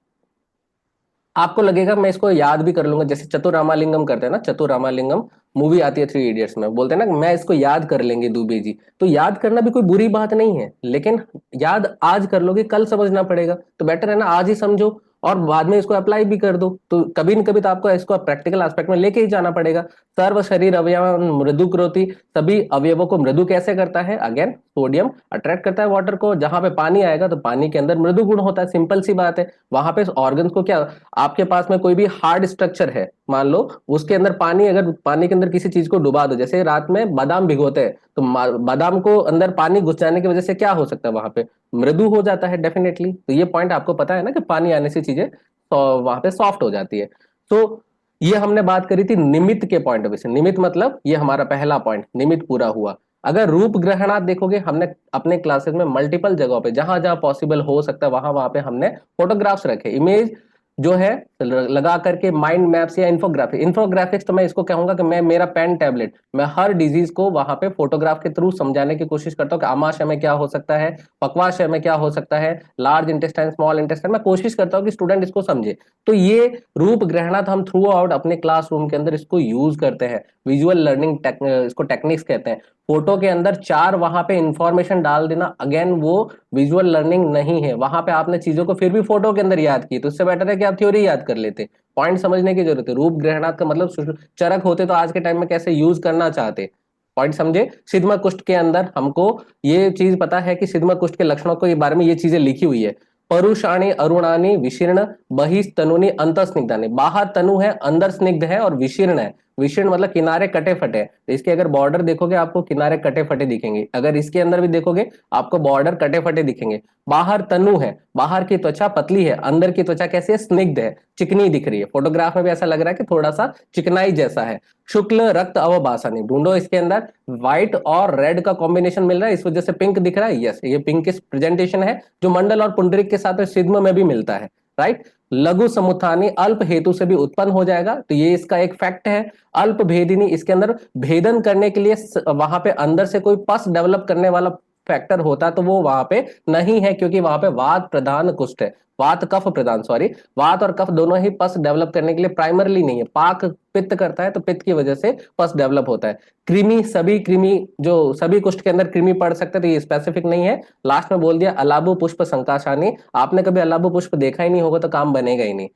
A: आपको लगेगा मैं इसको याद भी कर लूंगा, जैसे चतुरामालिंगम करते हैं ना, चतुरामालिंगम मूवी आती है 3 इडियट्स में, बोलते हैं ना कि मैं इसको याद कर लेंगे दुबे जी, तो याद करना भी कोई बुरी बात नहीं है, लेकिन याद आज कर लोगे कल समझना पड़ेगा, तो बेटर है ना आज ही समझो और बाद में इसको अप्लाई भी कर दो। तो कभी न कभी तो आपको इसको प्रैक्टिकल एस्पेक्ट में लेके ही जाना पड़ेगा। सर्व शरीर अवयव मृदु करोति, सभी अवयवों को मृदु कैसे करता है, अगेन सोडियम अट्रैक्ट करता है वाटर को, जहां पे पानी आएगा तो पानी के अंदर मृदु गुण होता है, सिंपल सी बात है। वहां पे ऑर्गन्स को क्या, आपके पास में कोई भी हार्ड स्ट्रक्चर है, मान लो उसके अंदर पानी, अगर पानी के अंदर किसी चीज को डुबा दो, जैसे रात में बादाम भिगोते हैं, तो बादाम को अंदर पानी घुस जाने की वजह से क्या हो सकता है, वहां पे मृदु हो जाता है डेफिनेटली। तो ये पॉइंट आपको पता है ना कि पानी आने से चीजें तो वहां पे सॉफ्ट हो जाती है। तो ये हमने बात करी थी निमित्त के पॉइंट ऑफ व्यू से। निमित्त मतलब ये हमारा पहला पॉइंट, निमित्त पूरा हुआ। अगर रूप ग्रहणात देखोगे, हमने अपने क्लासेस में मल्टीपल जगहों पे जहां जहां पॉसिबल हो सकता है वहां वहां पे हमने फोटोग्राफ्स रखे, इमेज जो है लगा करके, माइंड मैप्स या इन्फोग्राफिक, इन्फोग्राफिक्स तो मैं इसको कहूंगा कि मैं मेरा पेन टैबलेट, मैं हर डिजीज को वहां पे फोटोग्राफ के थ्रू समझाने की कोशिश करता हूँ कि आमाशय में क्या हो सकता है, पक्वाशय में क्या हो सकता है, लार्ज इंटेस्टाइन स्मॉल इंटेस्टाइन, मैं कोशिश करता हूँ कि स्टूडेंट इसको समझे। तो ये रूप ग्रहणात हम थ्रू आउट अपने क्लासरूम के अंदर इसको यूज करते हैं, विजुअल लर्निंग इसको टेक्निक्स कहते हैं। फोटो के अंदर चार वहां पे इंफॉर्मेशन डाल देना, अगेन वो विजुअल लर्निंग नहीं है। वहां पे आपने चीजों को फिर भी फोटो के अंदर याद की, तो उससे बेटर है कि आप थ्योरी याद कर लेते। पॉइंट समझने की जरूरत है। रूप ग्रहणात का मतलब चरक होते तो आज के टाइम में कैसे यूज करना चाहते, पॉइंट समझे। सिद्ध कुष्ठ के अंदर हमको ये चीज पता है कि सिद्ध कुष्ठ के लक्षणों के बारे में ये चीजें लिखी हुई है। परुषाणी अरुणानी विशीर्ण बहिस्तनुनी अंतस्निग्धानी, बाहर तनु है, अंदर स्निग्ध है और विशीर्ण है। विशीर्ण मतलब किनारे कटे फटे, तो इसके अगर बॉर्डर देखोगे आपको किनारे कटे फटे दिखेंगे, अगर इसके अंदर भी देखोगे आपको बॉर्डर कटे फटे दिखेंगे। बाहर तनु है, बाहर की त्वचा पतली है, अंदर की त्वचा कैसी है, स्निग्ध है, चिकनी दिख रही है। फोटोग्राफ में भी ऐसा लग रहा है कि थोड़ा सा चिकनाई जैसा है। शुक्ल रक्त अवभासनी, ढूंढो इसके अंदर व्हाइट और रेड का कॉम्बिनेशन मिल रहा है, इस वजह से पिंक दिख रहा है। यस, ये पिंक प्रेजेंटेशन है जो मंडल और पुंडरिक के साथ सिद्म में भी मिलता है, राइट। लघु समुत्थानी अल्प हेतु से भी उत्पन्न हो जाएगा, तो ये इसका एक फैक्ट है। अल्प भेदिनी, इसके अंदर भेदन करने के लिए वहां पे अंदर से कोई पस डेवलप करने वाला फैक्टर होता तो वो वहां पे नहीं है, क्योंकि वहां पे वात प्रधान कुष्ठ है, वात कफ प्रधान, सॉरी, वात और कफ दोनों ही पस डेवलप करने के लिए प्राइमरली नहीं है। पाक पित्त करता है तो पित्त की वजह से पस डेवलप होता है। कृमि, सभी कृमि जो सभी कुष्ठ के अंदर कृमि पड़ सकते हैं, तो ये स्पेसिफिक नहीं है। लास्ट में बोल दिया अलाबु पुष्प संकाशानी, आपने कभी अलाबु पुष्प देखा ही नहीं होगा तो काम बनेगा ही नहीं।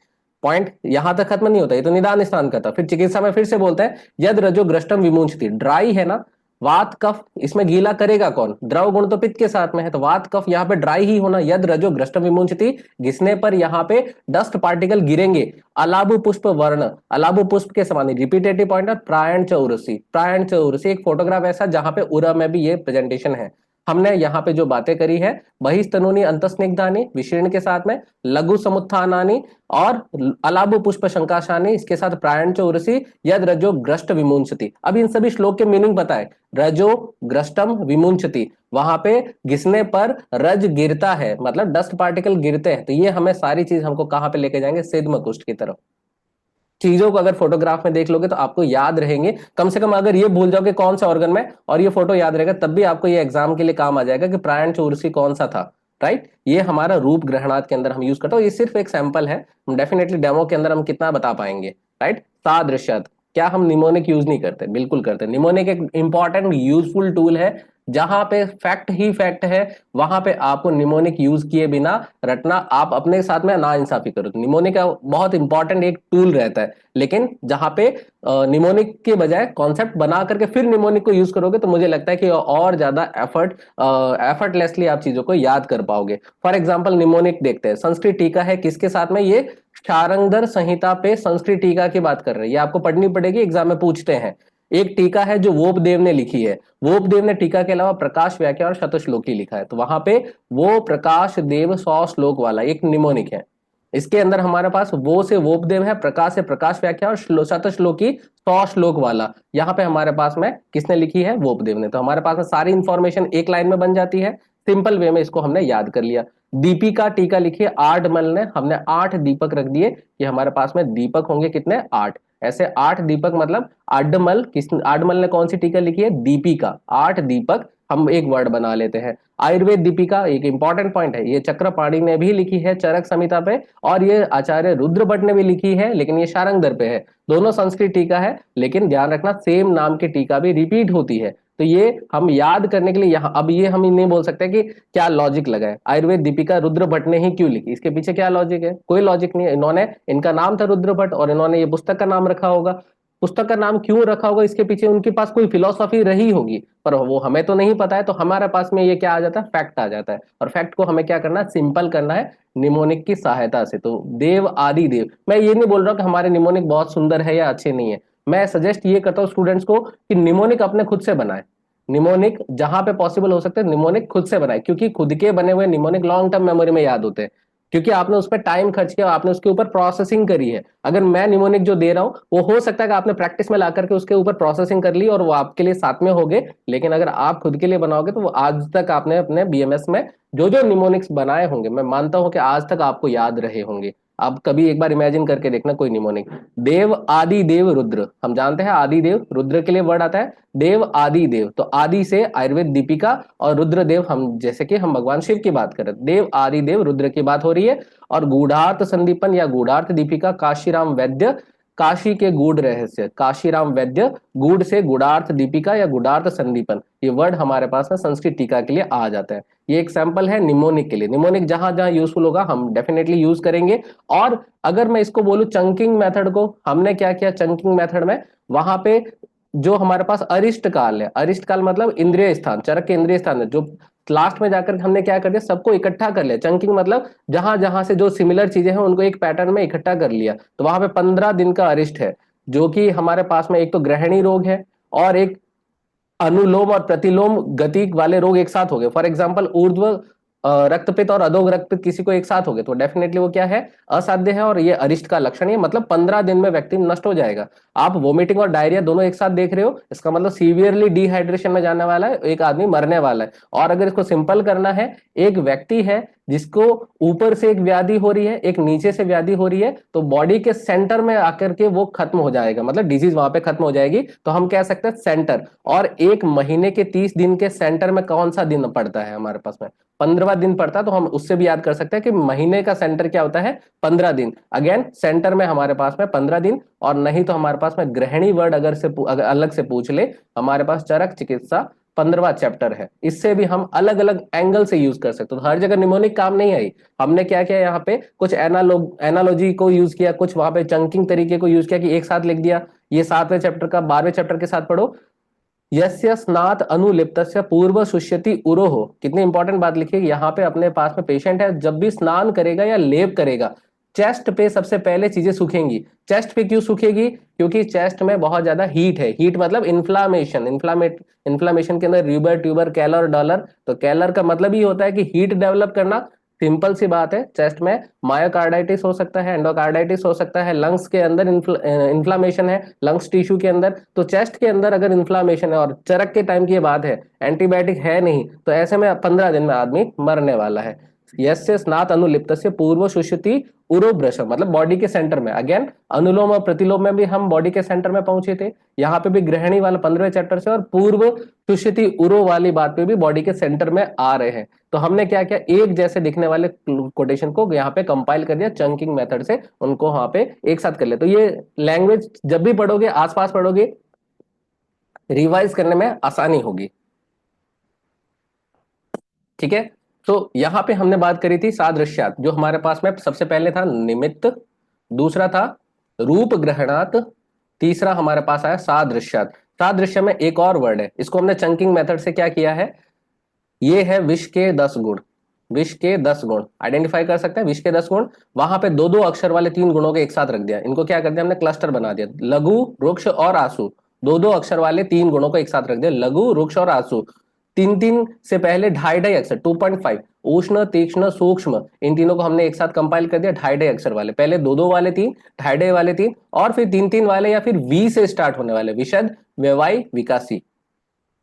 A: पॉइंट यहां तक खत्म नहीं होता, ये तो निदान स्थान का था। फिर चिकित्सा में फिर से बोलते हैं यद रजो ग्रष्टम विमुंचती, ड्राई है ना, वात कफ, इसमें गीला करेगा कौन? द्रव गुण तो पित्त के साथ में है, तो वात कफ यहाँ पे ड्राई ही होना। यद रजो ग्रष्टम विमुंचति, घिसने पर यहाँ पे डस्ट पार्टिकल गिरेंगे। अलाबु पुष्प वर्ण, अलाबु पुष्प के समान, रिपीटेटिव पॉइंट, प्रायण च उर्वशी, प्रायण च उर्वशी एक फोटोग्राफ ऐसा जहां पे उरा में भी ये प्रेजेंटेशन है। हमने यहाँ पे जो बातें करी है, बहिस्तनूनी अंतस्निग्धानी विशीर्ण के साथ में, लघु समुत्थानानि और अलाबु पुष्प शंकाशानी, इसके साथ प्रायण च उर्वशी, यद रजो ग्रष्ट विमुंचति। अब इन सभी श्लोक के मीनिंग बताए। रजो ग्रष्टम विमुंचति, वहां पे घिसने पर रज गिरता है, मतलब डस्ट पार्टिकल गिरते हैं। तो ये हमें सारी चीज हमको कहां पे लेके जाएंगे? सिद्ध कुष्ठ की तरफ। चीजों को अगर फोटोग्राफ में देख लोगे तो आपको याद रहेंगे। कम से कम अगर ये भूल जाओगे कौन सा ऑर्गन में और ये फोटो याद रहेगा, तब भी आपको ये एग्जाम के लिए काम आ जाएगा कि प्रायण चौरसी कौन सा था। राइट, ये हमारा रूप ग्रहणात के अंदर हम यूज करते हैं। ये सिर्फ एक सैंपल है, हम डेफिनेटली डेमो के अंदर हम कितना बता पाएंगे। राइट, सादृश्यत, क्या हम निमोनिक यूज नहीं करते? बिल्कुल करते। निमोनिक एक इंपॉर्टेंट यूजफुल टूल है। जहां पे फैक्ट ही फैक्ट है, वहां पे आपको निमोनिक यूज किए बिना रटना, आप अपने साथ में ना इंसाफी करो। तो निमोनिक का बहुत इंपॉर्टेंट एक टूल रहता है, लेकिन जहां पे निमोनिक के बजाय कॉन्सेप्ट बना करके फिर निमोनिक को यूज करोगे तो मुझे लगता है कि और ज्यादा एफर्टलेसली आप चीजों को याद कर पाओगे। फॉर एग्जाम्पल निमोनिक देखते हैं, संस्कृत टीका है किसके साथ में? ये शारंगधर संहिता पे संस्कृत टीका की बात कर रहे हैं, ये आपको पढ़नी पड़ेगी, एग्जाम में पूछते हैं। एक टीका है जो वोपदेव ने लिखी है। वोपदेव ने टीका के अलावा प्रकाश व्याख्या और शतश्लोकी लिखा है, तो वहां पे वो प्रकाश देव 100 श्लोक वाला एक निमोनिक है। इसके अंदर हमारे पास वो से वोपदेव है, प्रकाश से प्रकाश व्याख्या और शतश्लोकी 100 श्लोक वाला। यहाँ पे हमारे पास में किसने लिखी है? वोपदेव ने। तो हमारे पास में सारी इंफॉर्मेशन एक लाइन में बन जाती है, सिंपल वे में इसको हमने याद कर लिया। दीपिका टीका लिखी है आडमल ने, हमने 8 दीपक रख दिए, ये हमारे पास में दीपक होंगे कितने? 8। ऐसे 8 दीपक मतलब आडमल, किस आडमल ने कौन सी टीका लिखी है? दीपिका। 8 दीपक हम एक वर्ड बना लेते हैं। आयुर्वेद दीपिका एक इंपॉर्टेंट पॉइंट है, ये चक्रपाणी ने भी लिखी है चरक संहिता पे, और ये आचार्य रुद्र भट्ट ने भी लिखी है, लेकिन ये शारंगधर पे है। दोनों संस्कृत टीका है, लेकिन ध्यान रखना सेम नाम की टीका भी रिपीट होती है। तो ये हम याद करने के लिए यहाँ, अब ये हम नहीं बोल सकते कि क्या लॉजिक लगा है, आयुर्वेद दीपिका रुद्र भट्ट ने ही क्यों लिखी, इसके पीछे क्या लॉजिक है? कोई लॉजिक नहीं है। इन्होंने, इनका नाम था रुद्र भट्ट और इन्होंने ये पुस्तक का नाम रखा होगा। पुस्तक का नाम क्यों रखा होगा, इसके पीछे उनके पास कोई फिलॉसफी रही होगी, पर वो हमें तो नहीं पता है। तो हमारे पास में ये क्या आ जाता है? फैक्ट आ जाता है, और फैक्ट को हमें क्या करना है? सिंपल करना है निमोनिक की सहायता से। तो देव आदि देव, मैं ये नहीं बोल रहा हूँ कि हमारे निमोनिक बहुत सुंदर है या अच्छे नहीं है। मैं सजेस्ट ये करता हूँ स्टूडेंट्स को कि निमोनिक अपने खुद से बनाए। निमोनिक जहां पे पॉसिबल हो सकता है निमोनिक खुद से बनाए, क्योंकि खुद के बने हुए निमोनिक लॉन्ग टर्म मेमोरी में याद होते हैं, क्योंकि आपने उस पर टाइम खर्च किया, आपने उसके ऊपर प्रोसेसिंग करी है। अगर मैं निमोनिक जो दे रहा हूं वो हो सकता है कि आपने प्रैक्टिस में ला करके उसके ऊपर प्रोसेसिंग कर ली और वो आपके लिए साथ में हो गए, लेकिन अगर आप खुद के लिए बनाओगे तो वो आज तक आपने अपने बीएमएस में जो जो निमोनिक्स बनाए होंगे, मैं मानता हूं कि आज तक आपको याद रहे होंगे। आप कभी एक बार इमेजिन करके देखना कोई निमोनिक। देव आदि देव रुद्र, हम जानते हैं आदि देव, रुद्र के लिए वर्ड आता है देव आदि देव, तो आदि से आयुर्वेद दीपिका और रुद्र देव, हम जैसे कि हम भगवान शिव की बात करें, देव आदि देव रुद्र की बात हो रही है। और गूढ़ार्थ संदीपन या गूढ़ार्थ दीपिका काशीराम वैद्य, काशी के गूढ़ रहस्य, काशीराम वैद्य, गूढ़ से गुडार्थ दीपिका या गुडार्थ संदीपन, ये वर्ड हमारे पास में संस्कृत टीका के लिए आ जाता है। ये एक सैंपल है निमोनिक के लिए। निमोनिक जहां जहां यूजफुल होगा हम डेफिनेटली यूज करेंगे। और अगर मैं इसको बोलूं चंकिंग मेथड को, हमने क्या किया चंकिंग मेथड में? वहां पे जो हमारे पास अरिष्ट काल है, अरिष्ट काल मतलब इंद्रिय स्थान, चरक के इंद्रिय स्थान है, जो लास्ट में जाकर हमने क्या कर दिया, सबको इकट्ठा कर लिया। चंकिंग मतलब जहां जहां से जो सिमिलर चीजें हैं उनको एक पैटर्न में इकट्ठा कर लिया। तो वहां पे 15 दिन का अरिष्ट है, जो कि हमारे पास में एक तो ग्रहणी रोग है और एक अनुलोम और प्रतिलोम गति वाले रोग एक साथ हो गए। फॉर एग्जाम्पल ऊर्ध्व रक्तपित्त और अधोग रक्तपित्त किसी को एक साथ हो गए, तो डेफिनेटली वो क्या है? असाध्य है, और ये अरिष्ट का लक्षण है। मतलब 15 दिन में व्यक्ति नष्ट हो जाएगा। आप वोमिटिंग और डायरिया दोनों एक साथ देख रहे हो, इसका मतलब सीवियरली डिहाइड्रेशन में जाने वाला है, एक आदमी मरने वाला है। और अगर इसको सिंपल करना है, एक व्यक्ति है जिसको ऊपर से एक व्याधि हो रही है, एक नीचे से व्याधि हो रही है, तो बॉडी के सेंटर में आकर के वो खत्म हो जाएगा, मतलब डिजीज वहां पे खत्म हो जाएगी। तो हम कह सकते हैं सेंटर। और एक महीने के 30 दिन के सेंटर में कौन सा दिन पड़ता है हमारे पास में? 15वां दिन पड़ता है। तो हम उससे भी याद कर सकते हैं कि महीने का सेंटर क्या होता है? 15 दिन। अगेन सेंटर में हमारे पास में 15 दिन, और नहीं तो हमारे पास में ग्रहणी वर्ड अगर अलग से पूछ ले, हमारे पास चरक चिकित्सा 15वां चैप्टर है। इससे भी हम अलग अलग एंगल से यूज कर सकते हो। तो हर जगह निमोनिक काम नहीं आई। हमने क्या किया यहाँ पे, कुछ एनालॉजी को यूज किया, कुछ वहां पे चंकिंग तरीके को यूज किया कि एक साथ लिख दिया। ये 7वें चैप्टर का 12वें चैप्टर के साथ पढ़ो, यस्य स्नात अनुलिप्तस्य पूर्व शुष्यति उरोह। कितनी इंपॉर्टेंट बात लिखी है यहाँ पे, अपने पास में पेशेंट है, जब भी स्नान करेगा या लेप करेगा चेस्ट पे सबसे पहले चीजें सूखेंगी। चेस्ट पे क्यों सूखेगी? क्योंकि चेस्ट में बहुत ज्यादा हीट है। हीट मतलब इन्फ्लामेशन, इन्फ्लामेशन के अंदर र्यूबर ट्यूबर कैलर डॉलर, तो कैलर का मतलब ही होता है कि हीट डेवलप करना। सिंपल सी बात है, चेस्ट में मायोकार्डाइटिस हो सकता है, एंडोकार्डाइटिस हो सकता है, लंग्स के अंदर इन्फ्लामेशन है, लंग्स टिश्यू के अंदर। तो चेस्ट के अंदर अगर इन्फ्लामेशन है और चरक के टाइम की ये बात है, एंटीबायोटिक है नहीं, तो ऐसे में 15 दिन में आदमी मरने वाला है। यस्य स्नात अनुलिप्तस्य पूर्व शुष्यति उरोभ्रशम, मतलब बॉडी के सेंटर में। अगेन अनुलोम और प्रतिलोम में भी हम बॉडी के सेंटर में पहुंचे थे, यहाँ पे भी गृहिणी वाला 15वें चैप्टर से और पूर्व शुष्यति उरो वाली बात पे भी बॉडी के सेंटर में आ रहे हैं। तो हमने क्या किया, एक जैसे दिखने वाले कोटेशन को यहाँ पे कंपाइल कर दिया चंकिंग मेथड से, उनको वहां पे एक साथ कर ले। तो ये लैंग्वेज जब भी पढ़ोगे, आसपास पढ़ोगे, रिवाइज करने में आसानी होगी। ठीक है, तो यहां पे हमने बात करी थी सादृश्यात, जो हमारे पास में सबसे पहले था निमित्त, दूसरा था रूप ग्रहणात, तीसरा हमारे पास आया सादृश्यात। सादृश्य में एक और वर्ड है, इसको हमने चंकिंग मेथड से क्या किया है, ये है विष के 10 गुण। विष के 10 गुण आइडेंटिफाई कर सकते हैं, विष के 10 गुण। वहां पे दो दो अक्षर वाले 3 गुणों को एक साथ रख दिया, इनको क्या कर दिया हमने, क्लस्टर बना दिया। लघु, रुक्ष और आसु, दो दो अक्षर वाले 3 गुणों को एक साथ रख दिया, लघु, रुक्ष और आसु। तीन तीन से पहले ढाई ढाई अक्षर 2.5, उष्ण, तीक्ष्ण, सूक्ष्म, इन तीनों को हमने एक साथ कंपाइल कर दिया, ढाई ढाई अक्षर वाले। पहले दो दो वाले 3, ढाई ढाई वाले 3, और फिर 3 3 वाले या फिर वी से स्टार्ट होने वाले, विशद, व्यवाई, विकासी।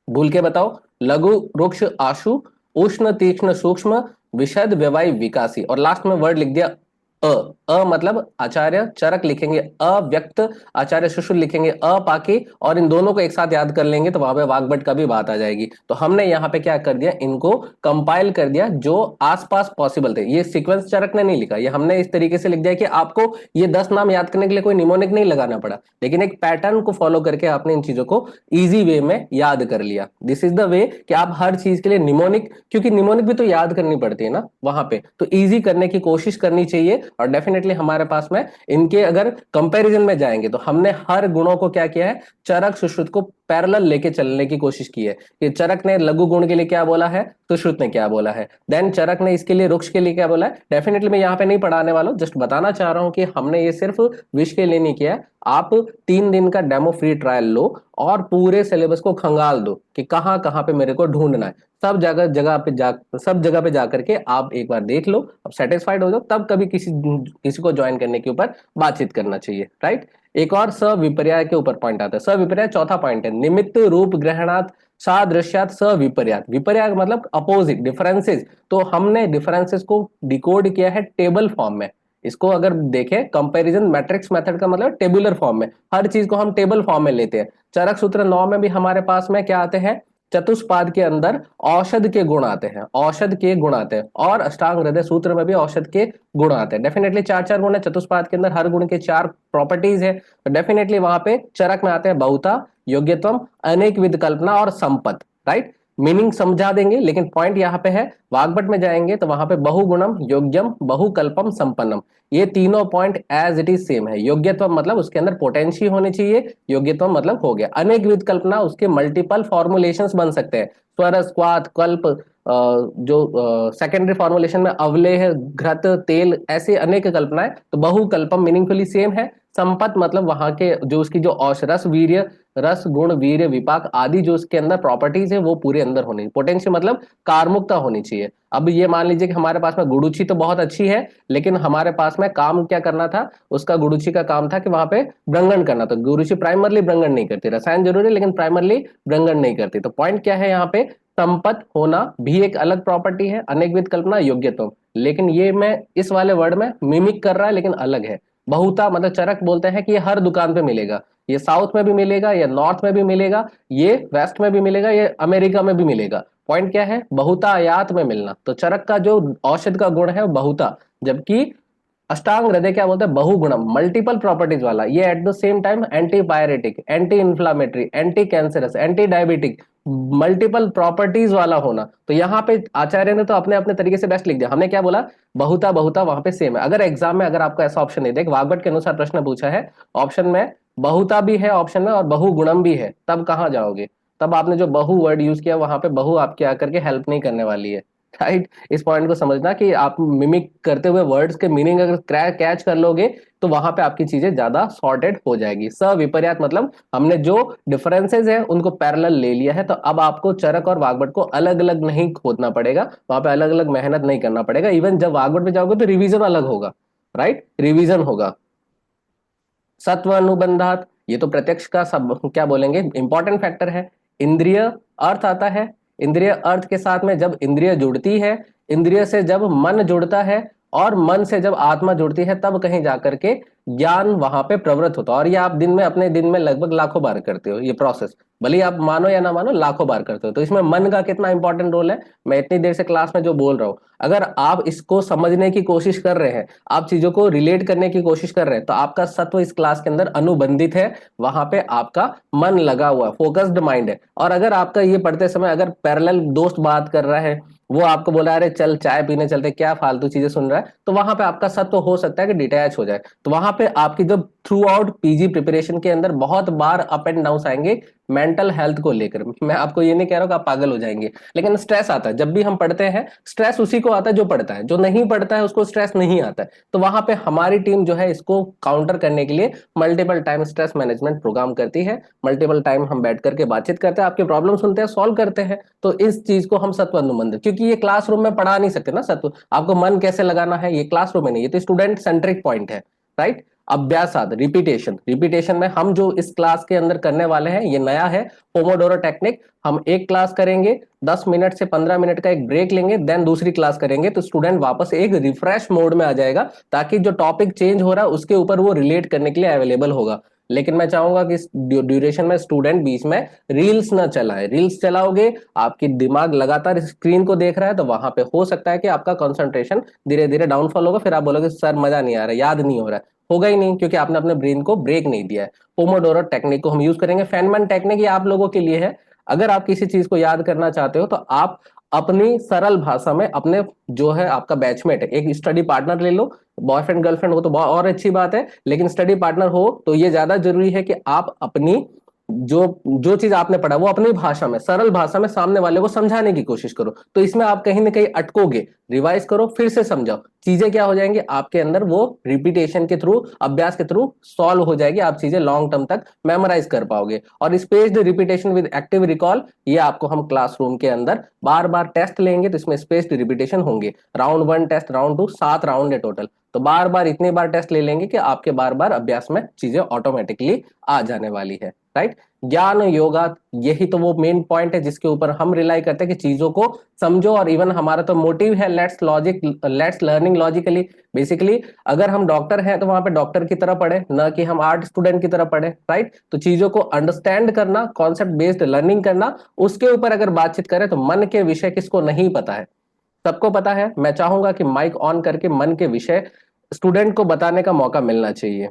A: भूल के बताओ, लघु, रुक्ष, आशु, उष्ण, तीक्ष्ण, सूक्ष्म, विशद, व्यवाई, विकासी, और लास्ट में वर्ड लिख दिया अ मतलब आचार्य चरक लिखेंगे अव्यक्त, आचार्य शुशुल लिखेंगे अपाके, और इन दोनों को एक साथ याद कर लेंगे तो वहां पे वाग्भट का भी बात आ जाएगी। तो हमने यहाँ पे क्या कर दिया, इनको कंपाइल कर दिया जो आसपास पॉसिबल थे। ये सीक्वेंस चरक ने नहीं लिखा, ये हमने इस तरीके से लिख दिया कि आपको ये 10 नाम याद करने के लिए कोई निमोनिक नहीं लगाना पड़ा, लेकिन एक पैटर्न को फॉलो करके आपने इन चीजों को इजी वे में याद कर लिया। दिस इज द वे कि आप हर चीज के लिए निमोनिक, क्योंकि निमोनिक भी तो याद करनी पड़ती है ना वहां पे, तो इजी करने की कोशिश करनी चाहिए। और डेफिनेटली हमारे पास में इनके अगर कंपैरिजन में जाएंगे तो हमने हर गुणों को क्या किया है, चरक सुश्रुत को पैरेलल लेके चलने की कोशिश की है कि चरक ने लघु गुण के लिए क्या बोला है, सुश्रुत ने क्या बोला है, देन चरक ने इसके लिए रुक्ष के लिए क्या बोला है। डेफिनेटली मैं यहाँ पे नहीं पढ़ाने वाला हूं, जस्ट बताना चाह रहा हूं कि हमने ये सिर्फ विष के लिए नहीं किया। आप 3 दिन का डेमो फ्री ट्रायल लो और पूरे सिलेबस को खंगाल दो कि कहाँ कहाँ पे मेरे को ढूंढना है। सब जगह पे जा करके आप एक बार देख लो, अब सेटिस्फाइड हो जाओ, तब कभी किसी किसी को ज्वाइन करने के ऊपर बातचीत करना चाहिए, राइट। एक और सविपर्याय के ऊपर पॉइंट आता है, सविपर्याय चौथा पॉइंट है, निमित्त रूप ग्रहणात सादृश्यात सविपर्यात। विपर्याय मतलब अपोजिट, डिफरेंसेस। तो हमने डिफरेंसेस को डिकोड किया है टेबल फॉर्म में। इसको अगर देखें, कंपैरिजन मैट्रिक्स मेथड का मतलब टेबुलर फॉर्म में, हर चीज को हम टेबल फॉर्म में लेते हैं। चरक सूत्र 9 में भी हमारे पास में क्या आते हैं, चतुष्पाद के अंदर औषध के गुण आते हैं, औषध के गुण आते हैं, और अष्टांग हृदय सूत्र में भी औषध के गुण आते हैं। डेफिनेटली 4 4 गुण है चतुष्पाद के अंदर, हर गुण के 4 प्रॉपर्टीज है। तो डेफिनेटली वहां पे चरक में आते हैं बहुता, योग्यत्वम, अनेक विध कल्पना और संपत, राइट। मीनिंग समझा देंगे, लेकिन पॉइंट यहाँ पे है, वाग्भट में जाएंगे तो वहां पे बहुगुणम, योग्यम, बहुकल्पम, संपन्नम, ये तीनों point as it is same है। योग्यत्व मतलब उसके अंदर पोटेंशियल होनी चाहिए, योग्यत्व मतलब हो गया। अनेक विध कल्पना, उसके मल्टीपल फॉर्मुलेशंस बन सकते हैं, स्वर, स्क्वात, कल्प, जो सेकेंडरी फॉर्मुलेशन में अवलेह, घृत, तेल, ऐसे अनेक कल्पनाएं। तो बहुकल्पम मीनिंगफुली सेम है। संपत मतलब वहां के जो उसकी जो रस, वीर्य, रस, गुण, वीर्य, विपाक आदि जो उसके अंदर प्रॉपर्टीज है वो पूरे अंदर होनी। पोटेंशियल मतलब कारमुकता होनी चाहिए। अब ये मान लीजिए कि हमारे पास में गुरुचि तो बहुत अच्छी है, लेकिन हमारे पास में काम क्या करना था, उसका गुरुचि का काम था कि वहां पे ब्रंगन करना। तो गुरुचि प्राइमरली ब्रंगन नहीं करती, रसायन जरूरी है लेकिन प्राइमरली ब्रंगन नहीं करती। तो पॉइंट क्या है यहाँ पे, संपत होना भी एक अलग प्रॉपर्टी है, अनेकविध कल्पना, योग्यत्व। लेकिन ये मैं इस वाले वर्ड में मिमिक कर रहा है लेकिन अलग है। बहुता मतलब चरक बोलते हैं कि ये हर दुकान पे मिलेगा, ये साउथ में भी मिलेगा, ये नॉर्थ में भी मिलेगा, ये वेस्ट में भी मिलेगा, ये अमेरिका में भी मिलेगा। पॉइंट क्या है, बहुतायात में मिलना। तो चरक का जो औषध का गुण है वो बहुता, जबकि अष्टांग हृदय क्या बोलते हैं, बहुगुणम, मल्टीपल प्रॉपर्टीज वाला। ये eight the same time anti pyretic, anti inflammatory, anti cancerous, anti diabetic, multiple properties वाला होना। तो यहाँ पे आचार्य ने तो अपने अपने तरीके से बेस्ट लिख दिया। हमने क्या बोला, बहुता बहुता वहां पे सेम है। अगर एग्जाम में अगर आपको ऐसा ऑप्शन नहीं, देख वाग्भट के अनुसार प्रश्न पूछा है, ऑप्शन में बहुता भी है ऑप्शन में और बहुगुणम भी है, तब कहाँ जाओगे, तब आपने जो बहु वर्ड यूज किया वहां पे बहु आपके आकर के हेल्प नहीं करने वाली है, राइट। इस पॉइंट को समझना कि आप मिमिक करते हुए वर्ड्स के मीनिंग अगर कैच कर लोगे तो वहां पे आपकी चीजें ज्यादा सॉर्टेड हो जाएगी। सविपर्यात मतलब हमने जो डिफरेंसेस है उनको पैरेलल ले लिया है, तो अब आपको चरक और वाग्भट को अलग अलग नहीं खोदना पड़ेगा, वहां पे अलग अलग मेहनत नहीं करना पड़ेगा। इवन जब वाग्भट पे जाओगे तो रिवीजन अलग होगा, राइट, रिवीजन होगा। सत्व अनुबंधात, ये तो प्रत्यक्ष का सब क्या बोलेंगे इंपॉर्टेंट फैक्टर है। इंद्रिय अर्थ आता है, इंद्रिय अर्थ के साथ में जब इंद्रिय जुड़ती है, इंद्रिय से जब मन जुड़ता है और मन से जब आत्मा जुड़ती है, तब कहीं जाकर के ज्ञान वहां पे प्रवृत्त होता है। और ये आप दिन में अपने दिन में लगभग लाखों बार करते हो ये प्रोसेस, भले आप मानो या ना मानो लाखों बार करते हो। तो इसमें मन का कितना इंपॉर्टेंट रोल है, मैं इतनी देर से क्लास में जो बोल रहा हूं, अगर आप इसको समझने की कोशिश कर रहे हैं, आप चीजों को रिलेट करने की कोशिश कर रहे हैं, तो आपका सत्व इस क्लास के अंदर अनुबंधित है, वहां पे आपका मन लगा हुआ है, फोकस्ड माइंड है। और अगर आपका ये पढ़ते समय अगर पैरेलल दोस्त बात कर रहा है, वो आपको बोला अरे चल चाय पीने चलते, क्या फालतू चीजें सुन रहा है, तो वहां पे आपका सत्व हो सकता है कि डिटैच हो जाए। तो वहां पे आपकी जब थ्रू आउट पीजी प्रिपरेशन के अंदर बहुत बार अप एंड डाउन आएंगे मेंटल हेल्थ को लेकर। मैं आपको ये नहीं कह रहा हूं कि आप पागल हो जाएंगे, लेकिन स्ट्रेस आता है जब भी हम पढ़ते हैं। स्ट्रेस उसी को आता है जो पढ़ता है, जो नहीं पढ़ता है उसको स्ट्रेस नहीं आता है। तो वहां पे हमारी टीम जो है इसको काउंटर करने के लिए multiple time stress management program करती है। मल्टीपल टाइम हम बैठ करके बातचीत करते हैं, आपके प्रॉब्लम सुनते हैं, सॉल्व करते हैं। तो इस चीज को हम सत्व अनुबंध, क्योंकि ये क्लासरूम में पढ़ा नहीं सकते ना सत्व, आपको मन कैसे लगाना है ये क्लासरूम में नहीं, ये तो स्टूडेंट सेंट्रिक पॉइंट है, राइट। अभ्यासाद, रिपीटेशन, रिपीटेशन में हम जो इस क्लास के अंदर करने वाले हैं ये नया है, पोमोडोरो टेक्निक। हम एक क्लास करेंगे, 10 मिनट से 15 मिनट का एक ब्रेक लेंगे, देन दूसरी क्लास करेंगे, तो स्टूडेंट वापस एक रिफ्रेश मोड में आ जाएगा, ताकि जो टॉपिक चेंज हो रहा है उसके ऊपर वो रिलेट करने के लिए अवेलेबल होगा। लेकिन मैं चाहूंगा कि इस ड्यूरेशन में स्टूडेंट बीच में रील्स ना चलाए। रील्स चलाओगे, आपकी दिमाग लगातार स्क्रीन को देख रहा है, तो वहां पे हो सकता है कि आपका कंसंट्रेशन धीरे धीरे डाउनफॉल होगा, फिर आप बोलोगे सर मजा नहीं आ रहा, याद नहीं हो रहा है। होगा ही नहीं, क्योंकि आपने अपने ब्रेन को ब्रेक नहीं दिया है। पोमोडोरो टेक्निक को हम यूज करेंगे। फेनमैन टेक्निक ये आप लोगों के लिए है, अगर आप किसी चीज को याद करना चाहते हो तो आप अपनी सरल भाषा में अपने जो है आपका बैचमेट है, एक स्टडी पार्टनर ले लो। बॉयफ्रेंड गर्लफ्रेंड हो तो बहुत और अच्छी बात है, लेकिन स्टडी पार्टनर हो तो ये ज्यादा जरूरी है कि आप अपनी जो जो चीज आपने पढ़ा वो अपनी भाषा में, सरल भाषा में सामने वाले को समझाने की कोशिश करो। तो इसमें आप कहीं ना कहीं अटकोगे, रिवाइज करो, फिर से समझाओ, चीजें क्या हो जाएंगी आपके अंदर, वो रिपीटेशन के थ्रू, अभ्यास के थ्रू सॉल्व हो जाएगी, आप चीजें लॉन्ग टर्म तक मेमोराइज कर पाओगे। और spaced repetition with active recall, ये आपको हम क्लासरूम के अंदर बार बार टेस्ट लेंगे, तो इसमें स्पेस्ड रिपीटेशन होंगे। राउंड 1 टेस्ट, राउंड 2, 7 राउंड है टोटल। तो बार बार इतने बार टेस्ट ले लेंगे कि आपके बार बार अभ्यास में चीजें ऑटोमेटिकली आ जाने वाली है, राइट। ज्ञान योगा, यही तो वो मेन पॉइंट है जिसके ऊपर हम रिलाई करते हैं कि चीजों को समझो। और इवन हमारा तो मोटिव है लेट्स लर्निंग लॉजिकली। बेसिकली अगर हम डॉक्टर हैं तो वहां पे डॉक्टर की तरह पढ़े, ना कि हम आर्ट स्टूडेंट की तरह पढ़े, राइट। तो चीजों को अंडरस्टैंड करना, कॉन्सेप्ट बेस्ड लर्निंग करना, उसके ऊपर अगर बातचीत करें तो मन के विषय किसको नहीं पता है, सबको पता है। मैं चाहूंगा कि माइक ऑन करके मन के विषय स्टूडेंट को बताने का मौका मिलना चाहिए।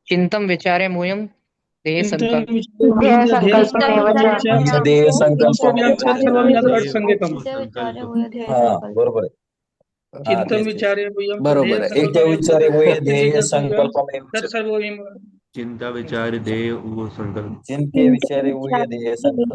C: चिंतम विचारे मूयम देह संकल्प।
B: ध्येय संकल्पमेव च
E: ध्येय संकल्पमेव च.
D: संगीतम
E: हा बरोबर आहे. हा
D: चिंतन
E: तेच तेच.
D: विचारे
A: बरोबर आहे.
E: एक त्या विचारे वय ध्येय संकल्पमेव च.
D: तत्सर्व
F: चिंता विचार ध्येय व संकल्प.
E: जिनके विचारे वय ध्येय संकल्प.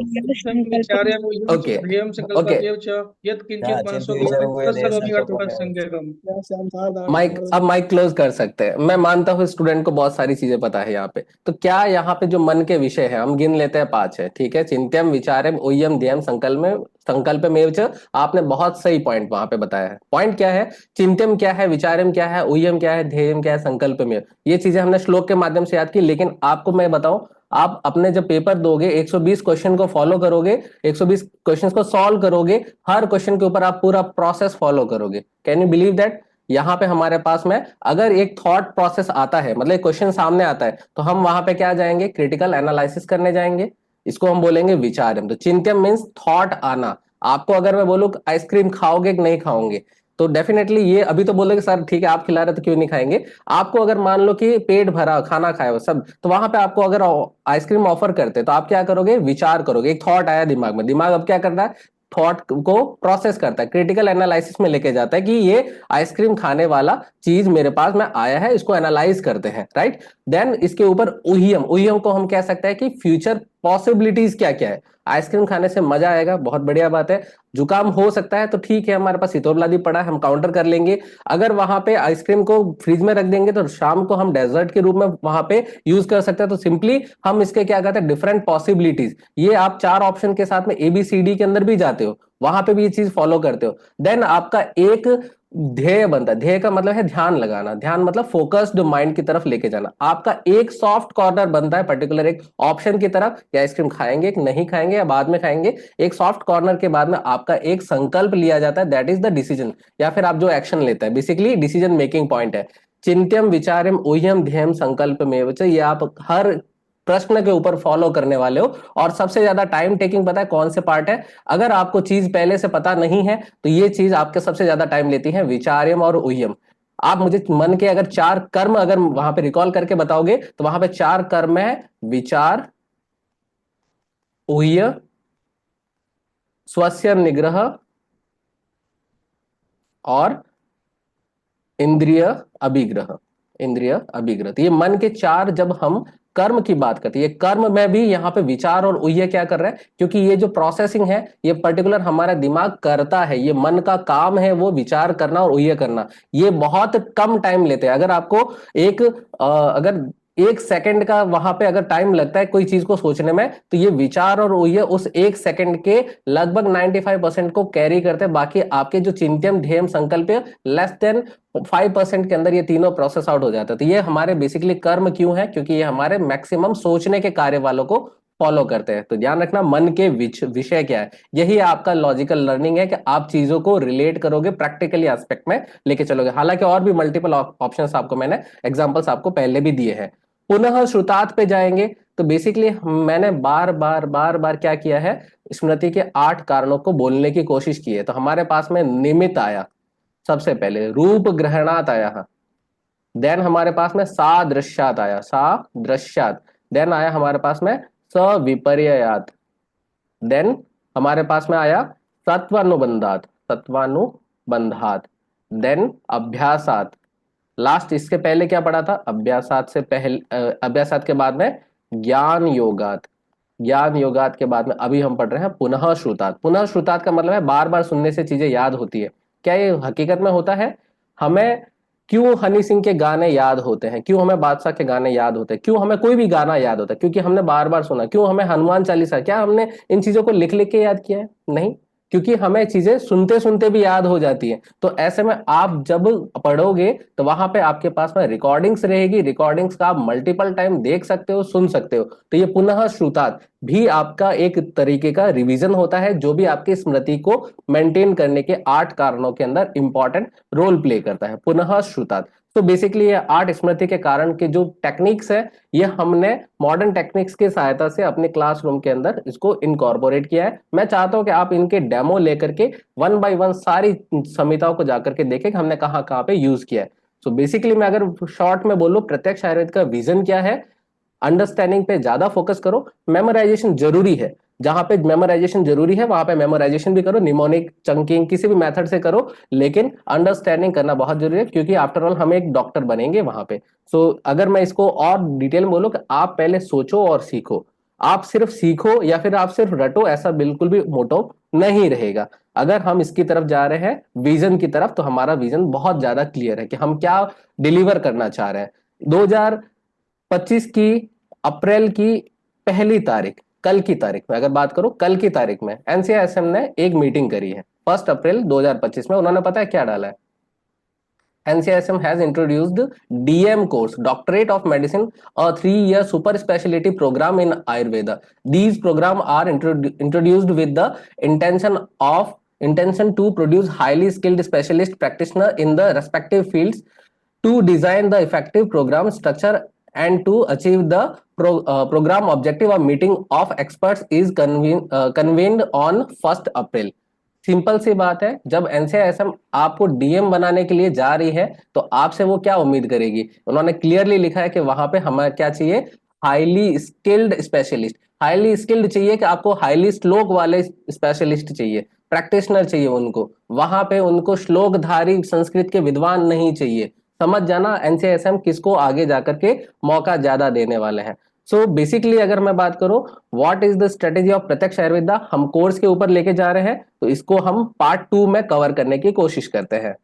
D: विचारे
A: ओके
D: ध्येयं
A: ओके,
D: संकल्पमेव च यत्
E: हा
D: किंचित मनसो
E: जिनके विचारे वय ध्येय
D: तत्सर्वमेव
E: संकल्पमेव च.
D: संगीतम।
A: माइक अब माइक क्लोज कर सकते हैं। मैं मानता हूँ स्टूडेंट को बहुत सारी चीजें पता है यहाँ पे, तो क्या यहाँ पे जो मन के विषय है हम गिन लेते हैं, 5 है, ठीक है। चिंत्यम विचारम उयम ध्येयम संकल्पमेव च, आपने बहुत सही पॉइंट वहां पे बताया है। पॉइंट क्या है, चिंत्यम क्या है, विचारम क्या है, उयम क्या है, ध्येयम क्या है, संकल्पमेव, ये चीजें हमने श्लोक के माध्यम से याद की। लेकिन आपको मैं बताऊं, आप अपने जब पेपर दोगे 120 क्वेश्चन को फॉलो करोगे, 120 क्वेश्चन को सॉल्व करोगे, हर क्वेश्चन के ऊपर आप पूरा प्रोसेस फॉलो करोगे। Can you believe that? यहाँ पे हमारे पास में अगर एक थॉट प्रोसेस आता है, मतलब एक क्वेश्चन सामने आता है, तो हम वहां पे क्या जाएंगे, क्रिटिकल एनालिसिस करने जाएंगे। इसको हम बोलेंगे विचारम। तो चिंतन मीन्स थॉट आना। आपको अगर मैं बोलूं आइसक्रीम खाओगे कि नहीं खाओगे, तो डेफिनेटली ये अभी तो बोलोगे सर ठीक है आप खिला रहे तो क्यों नहीं खाएंगे। आपको अगर मान लो कि पेट भरा खाना खाया हो सब, तो वहां पे आपको अगर आइसक्रीम ऑफर करते तो आप क्या करोगे, विचार करोगे। एक थॉट आया दिमाग में, दिमाग अब क्या कर रहा है, थॉट को प्रोसेस करता है, क्रिटिकल एनालिसिस में लेके जाता है कि ये आइसक्रीम खाने वाला चीज मेरे पास में आया है, इसको एनालाइज करते हैं, राइट। देन इसके ऊपर ऊहियम, ऊहियम को हम कह सकते हैं कि फ्यूचर पॉसिबिलिटीज क्या क्या है। आइसक्रीम खाने से मजा आएगा, बहुत बढ़िया बात है। जुकाम हो सकता है तो ठीक है, हमारे पास सीतोपलादी पड़ा है, हम काउंटर कर लेंगे। अगर वहां पे आइसक्रीम को फ्रिज में रख देंगे तो शाम को हम डेजर्ट के रूप में वहां पे यूज कर सकते हैं। तो सिंपली हम इसके क्या कहते हैं, डिफरेंट पॉसिबिलिटीज, ये आप 4 ऑप्शन के साथ में ABCD के अंदर भी जाते हो, वहां पे भी ये चीज फॉलो करते हो। देन आपका एक ध्येय बनता है, ध्येय का मतलब है ध्यान लगाना, ध्यान मतलब फोकस्ड माइंड की तरफ लेके जाना। आपका एक सॉफ्ट कॉर्नर बनता है पर्टिकुलर एक ऑप्शन की तरफ, या आइसक्रीम खाएंगे कि नहीं खाएंगे या बाद में खाएंगे। एक सॉफ्ट कॉर्नर के बाद में आपका एक संकल्प लिया जाता है, दैट इज द डिसीजन, या फिर आप जो एक्शन लेते हैं, बेसिकली डिसीजन मेकिंग पॉइंट है। चिंत्यम विचारम ऊह्यम ध्येयम संकल्प में, ये आप हर प्रश्न के ऊपर फॉलो करने वाले हो। और सबसे ज्यादा टाइम टेकिंग पता है कौन से पार्ट है? अगर आपको चीज पहले से पता नहीं है तो ये चीज आपके सबसे ज्यादा टाइम लेती है, विचार्यम और ऊह्यम। आप मुझे मन के अगर 4 कर्म अगर वहां पे रिकॉल करके बताओगे तो वहां पे 4 कर्म है, विचार, ऊह्य, स्वस्य निग्रह और इंद्रिय अभिग्रह। इंद्रिय अभिग्रह, तो ये मन के 4 जब हम कर्म की बात करते हैं, ये कर्म में भी यहाँ पे विचार और ऊह्य क्या कर रहा है, क्योंकि ये जो प्रोसेसिंग है ये पर्टिकुलर हमारा दिमाग करता है, ये मन का काम है वो विचार करना और ऊह्य करना। ये बहुत कम टाइम लेते हैं। अगर आपको एक अगर 1 सेकंड का वहां पे अगर टाइम लगता है कोई चीज को सोचने में, तो ये विचार और ऊह्य उस 1 सेकंड के लगभग 95% को कैरी करते हैं। बाकी आपके जो चिंतन ध्येय संकल्प लेस देन 5% के अंदर ये तीनों प्रोसेस आउट हो जाता है। तो ये हमारे बेसिकली कर्म क्यों है, क्योंकि ये हमारे मैक्सिमम सोचने के कार्य वालों को फॉलो करते हैं। तो ध्यान रखना मन के विषय क्या है, यही आपका लॉजिकल लर्निंग है कि आप चीजों को रिलेट करोगे, प्रैक्टिकली एस्पेक्ट में लेके चलोगे। हालांकि और भी मल्टीपल ऑप्शंस आपको मैंने एग्जांपल्स आपको पहले भी दिए हैं। पुनः श्रुतार्थ पे जाएंगे तो बेसिकली मैंने बार बार क्या किया है, स्मृति के 8 कारणों को बोलने की कोशिश की है। तो हमारे पास में निमित्त आया, सबसे पहले रूप ग्रहणात आया, देन हमारे पास में सादृश्यात आया, सादृश्यात, देन आया हमारे पास में सविपर्ययात, देन हमारे पास में आया सत्वानुबंधात, सत्वानुबंधात, देन अभ्यासात। लास्ट इसके पहले क्या पढ़ा था, अभ्यासात से पहले, अभ्यासात के बाद में ज्ञान योगात, ज्ञान योगात के बाद में अभी हम पढ़ रहे हैं पुनः श्रुतात्। पुनः श्रुतात् का मतलब है बार बार सुनने से चीजें याद होती है। क्या ये हकीकत में होता है? हमें क्यों हनी सिंह के गाने याद होते हैं, क्यों हमें बादशाह के गाने याद होते हैं, क्यों हमें कोई भी गाना याद होता है? क्योंकि हमने बार बार सुना। क्यों हमें हनुमान चालीसा, क्या हमने इन चीजों को लिख लिख के याद किया है? नहीं, क्योंकि हमें चीजें सुनते सुनते भी याद हो जाती है। तो ऐसे में आप जब पढ़ोगे तो वहां पे आपके पास में रिकॉर्डिंग्स रहेगी, रिकॉर्डिंग्स का आप मल्टीपल टाइम देख सकते हो, सुन सकते हो। तो ये पुनः श्रुतात् भी आपका एक तरीके का रिवीजन होता है, जो भी आपकी स्मृति को मेंटेन करने के 8 कारणों के अंदर इंपॉर्टेंट रोल प्ले करता है, पुनः श्रुतात्। तो बेसिकली ये 8 स्मृति के कारण के जो टेक्निक्स है, ये हमने मॉडर्न टेक्निक्स की सहायता से अपने क्लासरूम के अंदर इसको इनकॉर्पोरेट किया है। मैं चाहता हूं कि आप इनके डेमो लेकर के 1 बाय 1 सारी संहिताओं को जाकर के देखें कि हमने कहाँ कहाँ पे यूज किया है। सो बेसिकली मैं अगर शॉर्ट में बोलूं, प्रत्यक्ष आयुर्वेद का विजन क्या है, अंडरस्टैंडिंग पे ज्यादा फोकस करो, मेमोराइजेशन जरूरी है, जहां पे मेमोराइजेशन जरूरी है वहां पे मेमोराइजेशन भी करो, निमोनिक चंकिंग किसी भी मेथड से करो, लेकिन अंडरस्टैंडिंग करना बहुत जरूरी है, क्योंकि आफ्टर ऑल हम एक डॉक्टर बनेंगे वहां पे। सो अगर मैं इसको और डिटेल में बोलूं कि आप पहले सोचो और सीखो, आप सिर्फ सीखो या फिर आप सिर्फ रटो, ऐसा बिल्कुल भी मोटो नहीं रहेगा। अगर हम इसकी तरफ जा रहे हैं विजन की तरफ, तो हमारा विजन बहुत ज्यादा क्लियर है कि हम क्या डिलीवर करना चाह रहे हैं। 2025 की अप्रैल की पहली तारीख, कल की तारीख में अगर बात करूं, कल की तारीख में एनसीआईएसएम ने एक मीटिंग करी है 1 अप्रैल 2025 में। उन्होंने पता है क्या डाला है, NCISM has introduced DM course, Doctorate of Medicine, a 3-year super specialty program in Ayurveda. These programs are introduced with the intention to produce highly skilled specialist practitioner in the respective fields, to design the effective program structure and to achieve the program objective of meeting of experts is convened on 1 April. Simple सी बात है, जब एनसीआईएसएम आपको डीएम बनाने के लिए जा रही है तो आपसे वो क्या उम्मीद करेगी? उन्होंने क्लियरली लिखा है कि वहां पे हमें क्या चाहिए, highly skilled specialist. Highly skilled चाहिए कि आपको हाईली स्लोक वाले स्पेशलिस्ट चाहिए। प्रैक्टिशनर चाहिए उनको, वहां पे उनको श्लोकधारी संस्कृत के विद्वान नहीं चाहिए। समझ जाना एनसीएसएम किसको आगे जाकर के मौका ज्यादा देने वाले हैं। सो बेसिकली अगर मैं बात करूं what is the strategy of प्रत्यक्ष आयुर्वेदा, हम कोर्स के ऊपर लेके जा रहे हैं, तो इसको हम पार्ट 2 में कवर करने की कोशिश करते हैं।